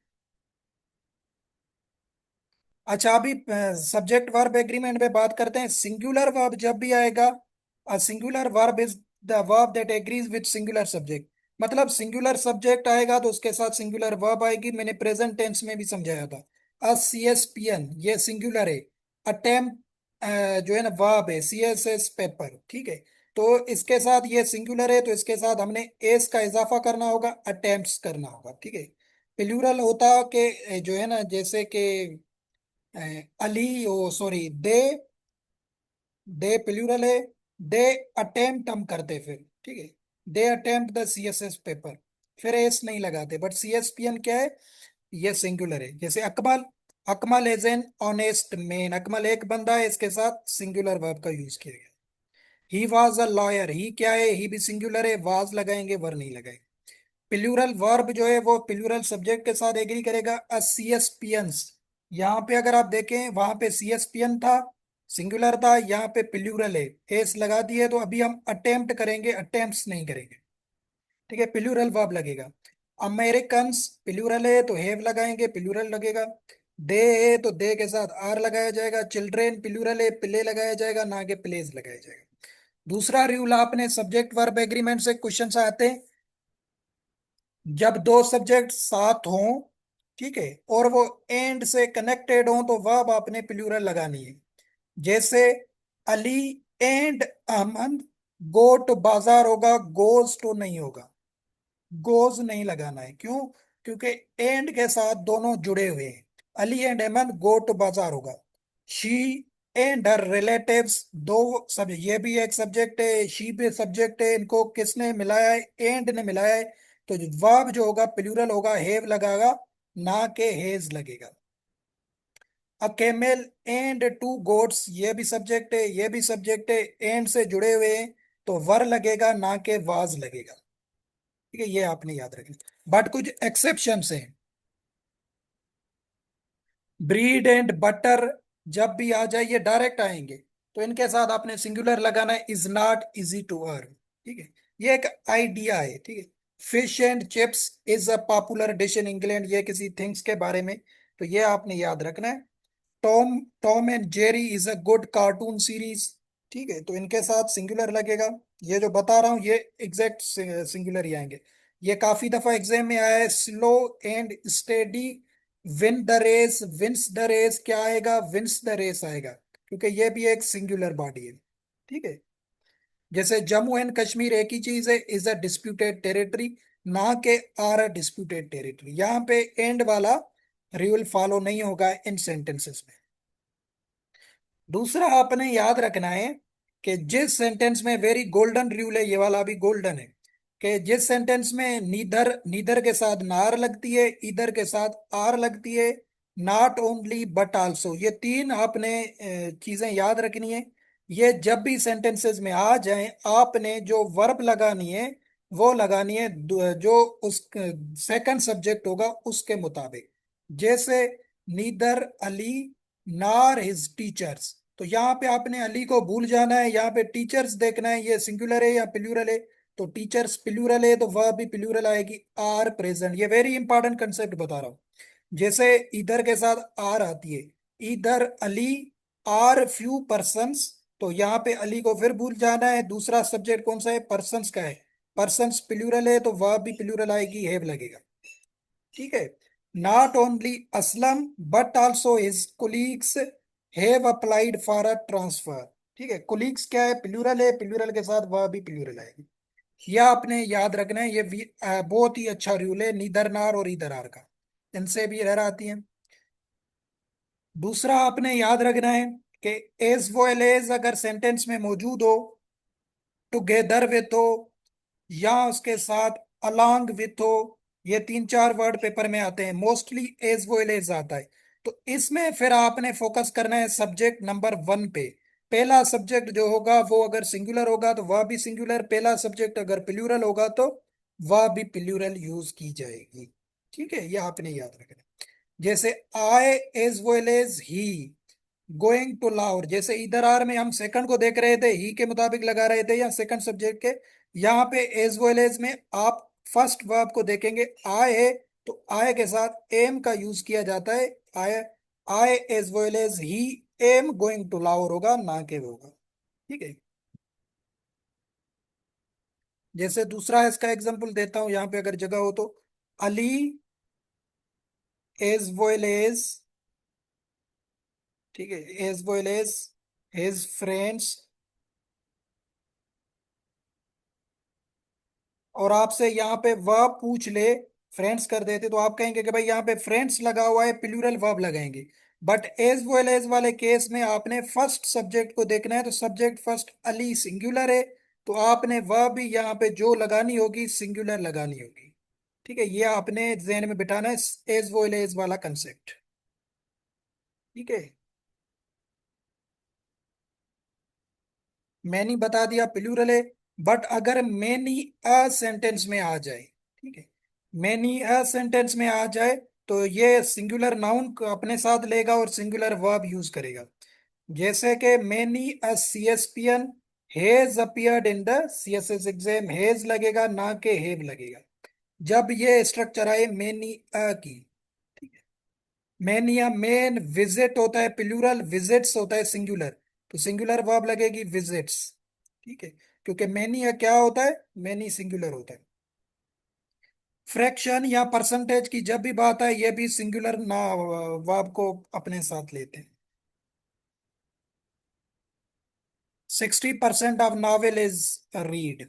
[SPEAKER 1] अच्छा, अभी सब्जेक्ट वर्ब एग्रीमेंट में बात करते हैं। सिंगुलर वर्ब जब भी आएगा, singular verb is the verb that agrees with singular subject, मतलब सिंगुलर सब्जेक्ट आएगा तो उसके साथ सिंगुलर वर्ब आएगी। मैंने प्रेजेंट टेंस में भी समझाया था। CSPN ये सिंगुलर है। अटेम्प्ट जो है ना वर्ब है, CSS पेपर, ठीक है। तो इसके साथ ये सिंगुलर है तो इसके साथ हमने एस का इजाफा करना होगा, अटेम्प्ट्स करना होगा, ठीक है। प्लूरल होता कि जो है ना, जैसे कि अली, ओ सॉरी, दे प्लूरल है, दे अटेम्प्ट हम करते फिर, ठीक है। दे अटेम्प्ट द CSS पेपर, फिर एस नहीं लगाते, बट CSPN क्या है? ये सिंगुलर है। जैसे Akmal, Akmal is an honest man, Akmal एक बंदा है, इसके साथ सिंगुलर वर्ब का यूज किया गया। ही वॉज अ लॉयर, ही क्या है? ही भी सिंगुलर है, वाज लगाएंगे, वर नहीं लगाएंगे। प्लूरल वर्ब जो है वो प्लूरल सब्जेक्ट के साथ एग्री करेगा। CSPNs, यहाँ पे अगर आप देखें वहां पे CSPN था, सिंगुलर था, यहाँ पे प्लूरल है, एस लगा दिए, तो अभी हम अटेम्प्ट करेंगे, अटेम्प्ट्स नहीं करेंगे, ठीक है। प्लूरल वर्ब लगेगा। अमेरिकन प्लूरल है तो हैव लगाएंगे, प्लूरल लगेगा। दे है तो दे के साथ आर लगाया जाएगा। चिल्ड्रेन प्लूरल है, प्ले लगाया जाएगा, ना कि प्लेज लगाया जाएगा। दूसरा रूल, आपने सब्जेक्ट वर्ब एग्रीमेंट से क्वेश्चन आते हैं, जब दो सब्जेक्ट साथ हों, ठीक है, और वो एंड से कनेक्टेड हों, तो वर्ब आपने प्लूरल लगानी है। जैसे Ali and Ahmad go to bazaar होगा, गोज टू नहीं होगा, गोज नहीं लगाना है। क्यों? क्योंकि एंड के साथ दोनों जुड़े हुए हैं। Ali and Ahmad go to bazaar होगा। शी एंड हर रिलेटिव्स, दो सब, ये भी एक सब्जेक्ट है, शी भी सब्जेक्ट है, इनको किसने मिलाया है? एंड ने मिलाया है। तो वर्ब जो होगा प्लूरल होगा, हैव लगागा, ना के हेज लगेगा। अ कैमेल एंड टू गोट्स, ये भी सब्जेक्ट है, ये भी सब्जेक्ट है, एंड से जुड़े हुए हैं, तो वर लगेगा, ना के वाज लगेगा, ठीक है। ये आपने याद रखना, बट कुछ एक्सेप्शन हैं। ब्रीड एंड बटर जब भी आ जाए, ये डायरेक्ट आएंगे, तो इनके साथ आपने सिंगुलर लगाना है, is not easy to earn, ठीक है। ये एक आइडिया है, ठीक है। Fish and chips is a popular dish in England, ये किसी थिंग्स के बारे में, तो ये आपने याद रखना है। Tom Tom and Jerry is a good cartoon series, ठीक है, तो इनके साथ सिंगुलर लगेगा। ये जो बता रहा हूँ ये एग्जैक्ट सिंगुलर ही आएंगे। ये काफी दफा एग्जाम में आया है। Slow and steady win the race, wins the race क्या आएगा? विंस द रेस आएगा, क्योंकि ये भी एक सिंगुलर बॉडी है, ठीक है। जैसे जम्मू एंड कश्मीर एक ही चीज है, इज अ डिस्प्यूटेड टेरिटरी, ना के आर अ डिस्प्यूटेड टेरिटरी। यहाँ पे एंड वाला रूल फॉलो नहीं होगा इन सेंटेंसेस में। दूसरा आपने याद रखना है कि जिस सेंटेंस में, वेरी गोल्डन रूल है, ये वाला भी गोल्डन है, कि जिस सेंटेंस में नीदर, नीदर के साथ नार लगती है, इधर के साथ आर लगती है, नॉट ओनली बट आल्सो, ये तीन आपने चीजें याद रखनी है। ये जब भी सेंटेंसेस में आ जाएं, आपने जो वर्ब लगानी है वो लगानी है जो उस सेकंड सब्जेक्ट होगा उसके मुताबिक। जैसे नीदर अली नार हिज टीचर्स, तो यहाँ पे आपने अली को भूल जाना है, यहाँ पे टीचर्स देखना है ये सिंगुलर है या प्लूरल है। तो टीचर्स प्लूरल है तो वह भी प्लूरल आएगी, आर प्रेजेंट। ये वेरी इंपॉर्टेंट कंसेप्ट बता रहा हूँ। जैसे इधर के साथ आर आती है, इधर अली आर फ्यू पर्सन्स, तो यहाँ पे अली को फिर भूल जाना है। दूसरा सब्जेक्ट कौन सा है, पर्सन्स का है। पर्सन्स प्लूरल है तो वह भी प्लूरल आएगी, हैव लगेगा। ठीक है। Not only Aslam but also his colleagues have applied for a transfer. ठीक है, कोलीग्स क्या है, प्लूरल है, प्लूरल के साथ वह भी प्लूरल आएगी। यह आपने याद रखना है। बहुत ही अच्छा रूल है नीदर नार और इधर आर का, इनसे भी एरर आती है। दूसरा आपने याद रखना है कि एज वेल एज अगर सेंटेंस में मौजूद हो, टुगेदर विथ हो, या उसके साथ अलोंग विथ हो, ये तीन चार वर्ड पेपर में आते हैं, मोस्टली एज वेल एज आता है। तो इसमें फिर आपने फोकस करना है सब्जेक्ट नंबर वन पे। पहला सब्जेक्ट जो होगा वो अगर सिंगुलर होगा तो वह भी सिंगुलर, पहला सब्जेक्ट अगर प्लूरल होगा तो वह भी प्लूरल यूज की जाएगी। ठीक है, ये आपने याद रखना है। जैसे I as well as he going to Lahore, जैसे इधर आर में हम सेकंड को देख रहे थे, ही के मुताबिक लगा रहे थे या सेकंड सब्जेक्ट के। यहाँ पे एज वेल एज में आप फर्स्ट वर्ब को देखेंगे, आए है, तो आए के साथ एम का यूज किया जाता है। I, I as well as he am going to Lahore होगा, ना के होगा। ठीक है। जैसे दूसरा इसका एग्जांपल देता हूं, यहाँ पे अगर जगह हो तो, अली एज वेल एज, ठीक है, as well as his friends, और आपसे यहाँ पे वर्ब पूछ ले, फ्रेंड्स कर देते तो आप कहेंगे कि भाई यहाँ पे फ्रेंड्स लगा हुआ है, प्लूरल वर्ब लगाएंगे। बट एज वेल एज वाले केस में आपने फर्स्ट सब्जेक्ट को देखना है, तो सब्जेक्ट फर्स्ट अली सिंगुलर है, तो आपने वर्ब भी यहाँ पे जो लगानी होगी सिंगुलर लगानी होगी। ठीक है, ये आपने जहन में बिठाना है, एज वेल एज वाला कंसेप्ट। ठीक है, मैनी बता दिया प्लूरल है। बट अगर मैनी अ सेंटेंस में आ जाए, ठीक है, मैनी अ सेंटेंस में आ जाए, तो ये सिंगुलर नाउन को अपने साथ लेगा और सिंगुलर वर्ब यूज करेगा। जैसे कि many a CSP has appeared in the CSS exam, has लगेगा ना के हैव लगेगा, जब ये स्ट्रक्चर आए मैनी अ की। मैन या मेन, विजिट होता है प्लूरल, विजिट्स होता है सिंगुलर, तो सिंगुलर वर्ब लगेगी विजिट्स। ठीक है, क्योंकि मैनी या क्या होता है, मैनी सिंगुलर होता है। फ्रैक्शन या परसेंटेज की जब भी बात है, ये भी सिंगुलर ना वर्ब को अपने साथ लेते हैं। 60% of novel is read.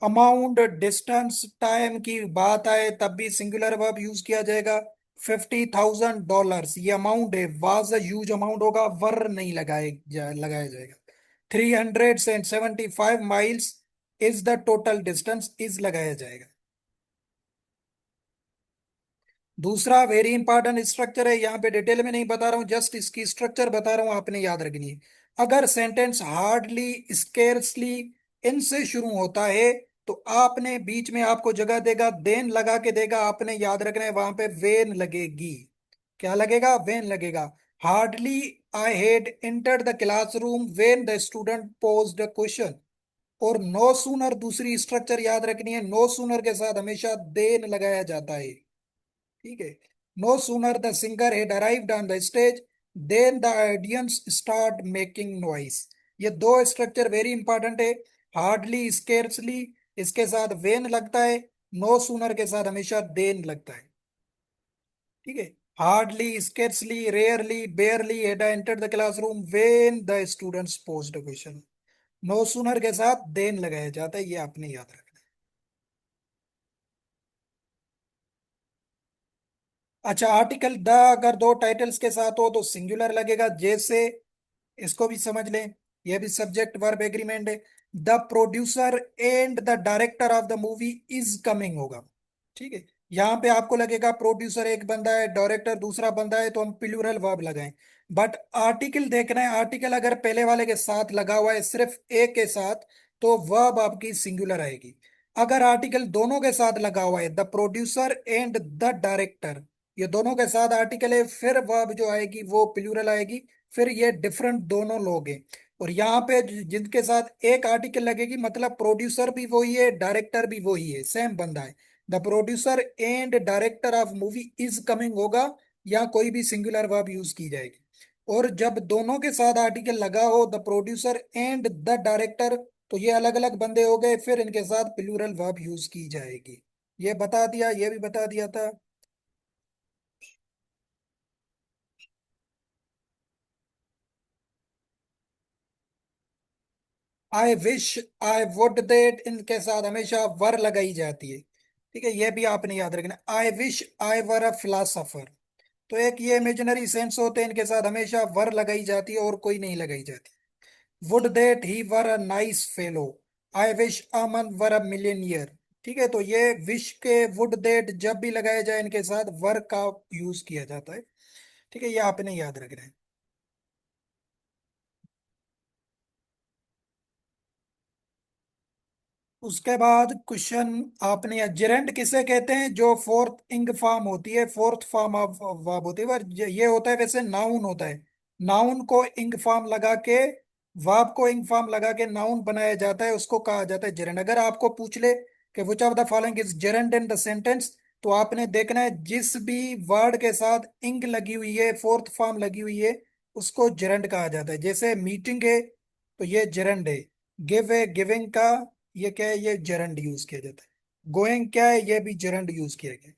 [SPEAKER 1] Amount, distance, time की बात आए तब भी सिंगुलर वर्ब यूज किया जाएगा। $50,000 ये अमाउंट है, वाज अ ह्यूज अमाउंट होगा, वर नहीं लगाया जाएगा। 375 miles is the total distance, is लगाया जाएगा। दूसरा वेरी इंपॉर्टेंट स्ट्रक्चर है, यहाँ पे डिटेल में नहीं बता रहा हूँ, जस्ट इसकी स्ट्रक्चर बता रहा हूँ, आपने याद रखनी है। अगर सेंटेंस हार्डली, स्केर्सली, इनसे शुरू होता है, तो आपने बीच में आपको जगह देगा, देन लगा के देगा, आपने याद रखना है वहां पे वेन लगेगी। क्या लगेगा, वेन लगेगा। Hardly I had entered the classroom when the student posed a question. और नो सूनर, दूसरी स्ट्रक्चर याद रखनी है, नो सूनर के साथ हमेशा देन लगाया जाता है। ठीक है, no sooner the singer had arrived on the stage then the audience start making noise. ये दो स्ट्रक्चर वेरी इंपॉर्टेंट है। हार्डली, स्केर्सली, इसके साथ वेन लगता है, नो सूनर के साथ हमेशा देन लगता है। ठीक है, hardly, scarcely, rarely, barely had entered the classroom when the students posed a question, no sooner के साथ देन लगाया जाता है, ये आपने याद रखना है। अच्छा, आर्टिकल द अगर दो टाइटल्स के साथ हो तो सिंगुलर लगेगा। जैसे इसको भी समझ लें, यह भी सब्जेक्ट वर्ब एग्रीमेंट है। The producer and the director of the movie is coming होगा। ठीक है, यहाँ पे आपको लगेगा प्रोड्यूसर एक बंदा है, डायरेक्टर दूसरा बंदा है, तो हम प्लूरल वर्ब लगाएं। बट आर्टिकल देखना है, आर्टिकल अगर पहले वाले के साथ लगा हुआ है सिर्फ एक के साथ, तो वर्ब आपकी सिंगुलर आएगी। अगर आर्टिकल दोनों के साथ लगा हुआ है, the producer and the director, ये दोनों के साथ आर्टिकल है, फिर वर्ब जो आएगी वो प्लूरल आएगी। फिर ये डिफरेंट दोनों लोग हैं। और यहाँ पे जिनके साथ एक आर्टिकल लगेगी, मतलब प्रोड्यूसर भी वही है, डायरेक्टर भी वही है, सेम बंदा है। The producer and director of movie is coming होगा, या कोई भी सिंगुलर वर्ब यूज की जाएगी। और जब दोनों के साथ आर्टिकल लगा हो, the producer and the director, तो ये अलग अलग बंदे हो गए, फिर इनके साथ प्लूरल वर्ब यूज की जाएगी। ये बता दिया, ये भी बता दिया था। I wish, I would that, इनके साथ हमेशा वर लगाई जाती है। ठीक है, ये भी आपने याद रखना। आई wish I were a philosopher, तो एक ये इमेजिनरी सेंस होते हैं, इनके साथ हमेशा वर लगाई जाती है और कोई नहीं लगाई जाती। Would that he were a nice fellow, I wish Aman were a millionaire. ठीक है, तो ये विश के वुड दैट जब भी लगाया जाए, इनके साथ वर का यूज किया जाता है। ठीक है, ये आपने याद रखना है। उसके बाद क्वेश्चन आपने, जेरेंट किसे कहते हैं, जो फोर्थ इंग फॉर्म होती है, फोर्थ फॉर्म ऑफ वर्ब होती है, पर ये होता है वैसे नाउन होता है। नाउन को इंग फॉर्म लगा के, वर्ब को इंग फॉर्म लगा के नाउन बनाया जाता है, उसको कहा जाता है जेरेंट। अगर आपको पूछ ले कि which of the following is Geraint in the sentence, तो आपने देखना है जिस भी वर्ड के साथ इंग लगी हुई है, फोर्थ फॉर्म लगी हुई है, उसको जेरेंट कहा जाता है। जैसे मीटिंग है, तो ये जेरेंट है। गिव है, गिविंग का, ये क्या है, ये जरंड यूज किया जाता है। गोइंग क्या है, ये भी जरंड यूज किया गया।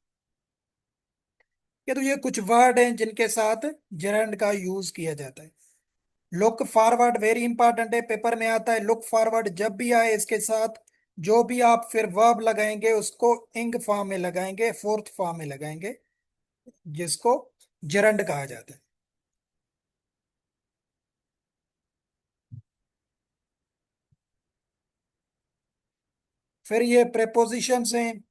[SPEAKER 1] ये तो ये कुछ वर्ड हैं जिनके साथ जरंड का यूज किया जाता है। लुक फॉरवर्ड वेरी इंपॉर्टेंट है, पेपर में आता है। लुक फॉरवर्ड जब भी आए, इसके साथ जो भी आप फिर वर्ब लगाएंगे, उसको इंग फॉर्म में लगाएंगे, फोर्थ फॉर्म में लगाएंगे, जिसको जरंड कहा जाता है। फिर ये प्रेपोजिशंस हैं।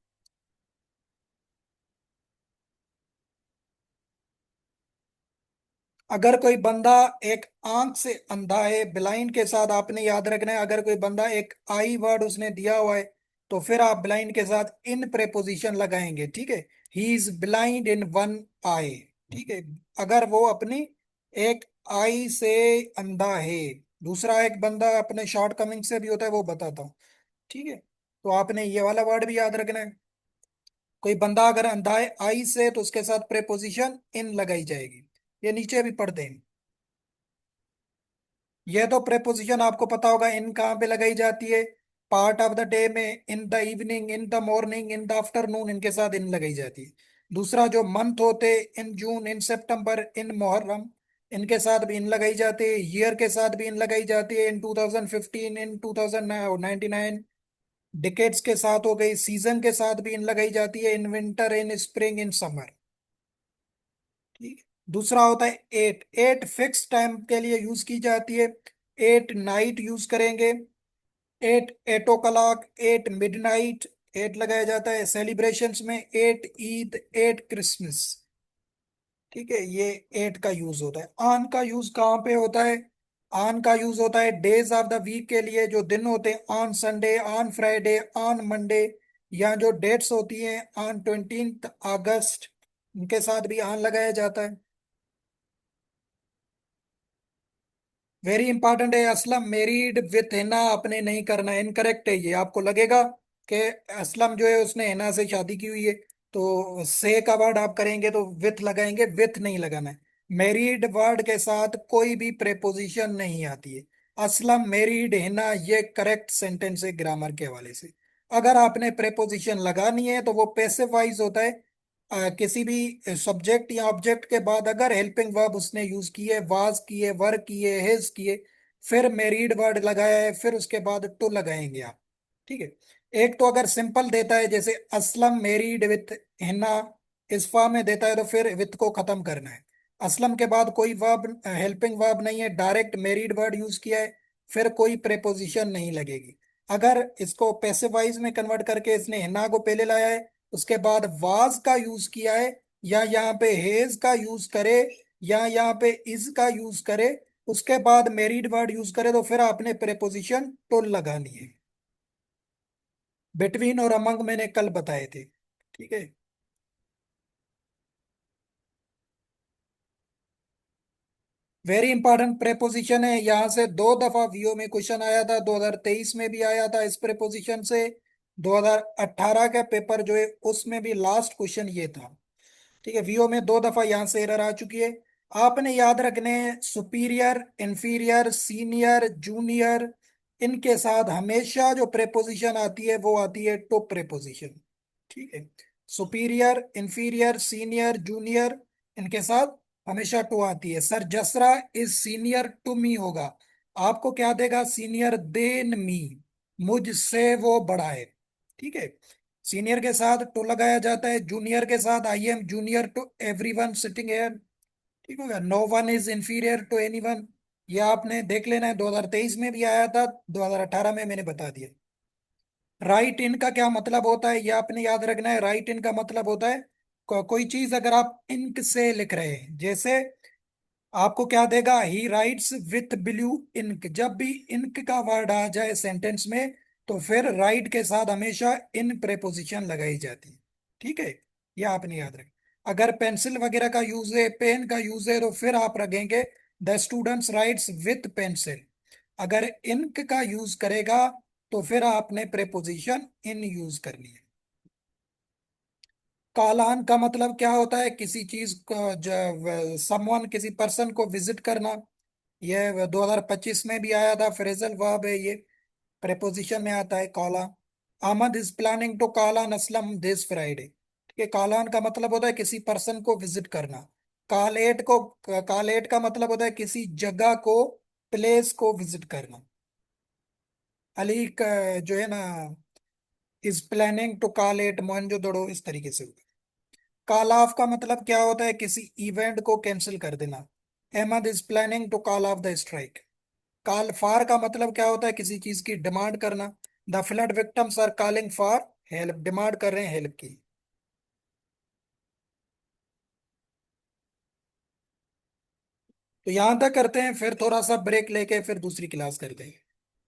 [SPEAKER 1] अगर कोई बंदा एक आंख से अंधा है, ब्लाइंड के साथ आपने याद रखना है, अगर कोई बंदा एक आई वर्ड उसने दिया हुआ है, तो फिर आप ब्लाइंड के साथ इन प्रेपोजिशन लगाएंगे। ठीक है, he is blind in one eye. ठीक है, अगर वो अपनी एक आई से अंधा है। दूसरा एक बंदा अपने शॉर्ट कमिंग से भी होता है, वो बताता हूँ। ठीक है, तो आपने ये वाला वर्ड भी याद रखना है। कोई बंदा अगर अंधा है आई से, तो उसके साथ प्रेपोजिशन इन लगाई जाएगी। ये नीचे भी पढ़ते हैं। ये तो प्रेपोजिशन आपको पता होगा, इन कहाँ पे लगाई जाती है, पार्ट ऑफ द डे में, in the evening, in the morning, in the afternoon, इनके साथ इन लगाई जाती है। दूसरा जो मंथ होते, इन जून, इन सितंबर, इन मुहर्रम, इनके साथ भी इन लगाई जाती है। ईयर के साथ भी इन लगाई जाती है, इन 2015, इन 2099। डिकेट्स के साथ हो गई, सीजन के साथ भी इन लगाई जाती है, in winter, in spring, in summer. ठीक है। दूसरा होता है एट, एट फिक्स टाइम के लिए यूज की जाती है। एट नाइट यूज करेंगे। At eight o'clock, at midnight, at लगाया जाता है सेलिब्रेशंस में। At Eid, at Christmas. ठीक है, ये एट का यूज होता है। ऑन का यूज कहाँ पे होता है, ऑन का यूज होता है डेज ऑफ द वीक के लिए, जो दिन होते हैं, on Sunday, on Friday, on Monday. या जो डेट्स होती हैं, ऑन 20 अगस्त, इनके साथ भी ऑन लगाया जाता है। वेरी इंपॉर्टेंट है, असलम मैरिड विथ हिना आपने नहीं करना, इनकरेक्ट है ये। आपको लगेगा कि असलम जो है उसने हिना से शादी की हुई है, तो से का वर्ड आप करेंगे तो विथ लगाएंगे, विथ नहीं लगाना है। मैरिड वर्ड के साथ कोई भी प्रेपोजिशन नहीं आती है। असलम मैरिड हिना, ये करेक्ट सेंटेंस है ग्रामर के हवाले से। अगर आपने प्रेपोजिशन लगानी है, तो वो पैसिव वॉइस होता है। किसी भी सब्जेक्ट या ऑब्जेक्ट के बाद अगर हेल्पिंग वर्ब उसने यूज की है, वाज की है, वर की है, हेज की है, फिर मेरीड वर्ड लगाया है, फिर उसके बाद टू लगाएंगे आप। ठीक है, एक तो अगर सिंपल देता है, जैसे असलम मेरीड विथ हिन्ना, इस फॉर्म में देता है, तो फिर विथ को खत्म करना है। असलम के बाद कोई वर्ब, हेल्पिंग वर्ब नहीं है, डायरेक्ट मेरीड वर्ड यूज किया है, फिर कोई प्रेपोजिशन नहीं लगेगी। अगर इसको पैसिव वॉइस में कन्वर्ट करके इसने हिन्ना को पहले लाया है, उसके बाद वाज का यूज किया है, या यहाँ पे हेज का यूज करे, या यहाँ पे इज का यूज करे, उसके बाद मेरिड वर्ड यूज करे, तो फिर आपने प्रेपोजिशन टू लगानी है। बिटवीन और अमंग मैंने कल बताए थे। ठीक है। वेरी इंपॉर्टेंट प्रेपोजिशन है, यहां से 2 दफा वीओ में क्वेश्चन आया था, 2023 में भी आया था इस प्रेपोजिशन से, 2018 का पेपर जो है उसमें भी लास्ट क्वेश्चन ये था। ठीक है, वीओ में 2 दफा यहां से एरर आ चुकी है। आपने याद रखने हैं सुपीरियर, इंफीरियर, सीनियर, जूनियर, इनके साथ हमेशा जो प्रेपोजिशन आती है वो आती है टू प्रेपोजिशन। ठीक है, सुपीरियर, इंफीरियर, सीनियर, जूनियर, इनके साथ हमेशा टू आती है। Sir Jasra is senior to me होगा, आपको क्या देगा, सीनियर देन मी, मुझसे वो बड़ा है। ठीक है, सीनियर के साथ टू लगाया जाता है, जूनियर के साथ I am junior to everyone sitting here. ठीक होगा, no one is inferior to anyone, ये आपने देख लेना है, 2023 में भी आया था, 2018 में मैंने बता दिया। राइट इन का क्या मतलब होता है, ये आपने याद रखना है। राइट इन का मतलब होता है कोई चीज अगर आप इंक से लिख रहे हैं, जैसे आपको क्या देगा, he writes with blue ink, जब भी इंक का वर्ड आ जाए सेंटेंस में तो फिर राइट के साथ हमेशा इन प्रेपोजिशन लगाई जाती है। ठीक है, ये आपने याद रखें। अगर पेंसिल वगैरह का यूज है, पेन का यूज है, तो फिर आप रखेंगे the students rights with pencil. अगर इंक का यूज करेगा तो फिर आपने प्रेपोजिशन इन यूज करनी है। कालान का मतलब क्या होता है, किसी चीज को, समवन, किसी पर्सन को विजिट करना। ये 2025 में भी आया था, फ्रेजल वर्ब है ये, प्रेपोजिशन में आता है काला। Ahmad is planning to call on Aslam this Friday. ठीक है, कालान का मतलब होता है किसी पर्सन को विजिट करना। कालेट का मतलब होता है किसी जगह को, प्लेस को विजिट करना। अली जो है ना, इज प्लानिंग टू कालेट मोहनजोदड़ो, इस तरीके से होगा। कॉल ऑफ का मतलब क्या होता है, किसी इवेंट को कैंसिल कर देना। Ahmad is planning to call off the strike. Call for का मतलब क्या होता है, किसी चीज की डिमांड करना। The flood victims are calling for help, demand कर रहे हैं हेल्प की। तो यहां तक करते हैं, फिर थोड़ा सा ब्रेक लेके फिर दूसरी क्लास करते हैं।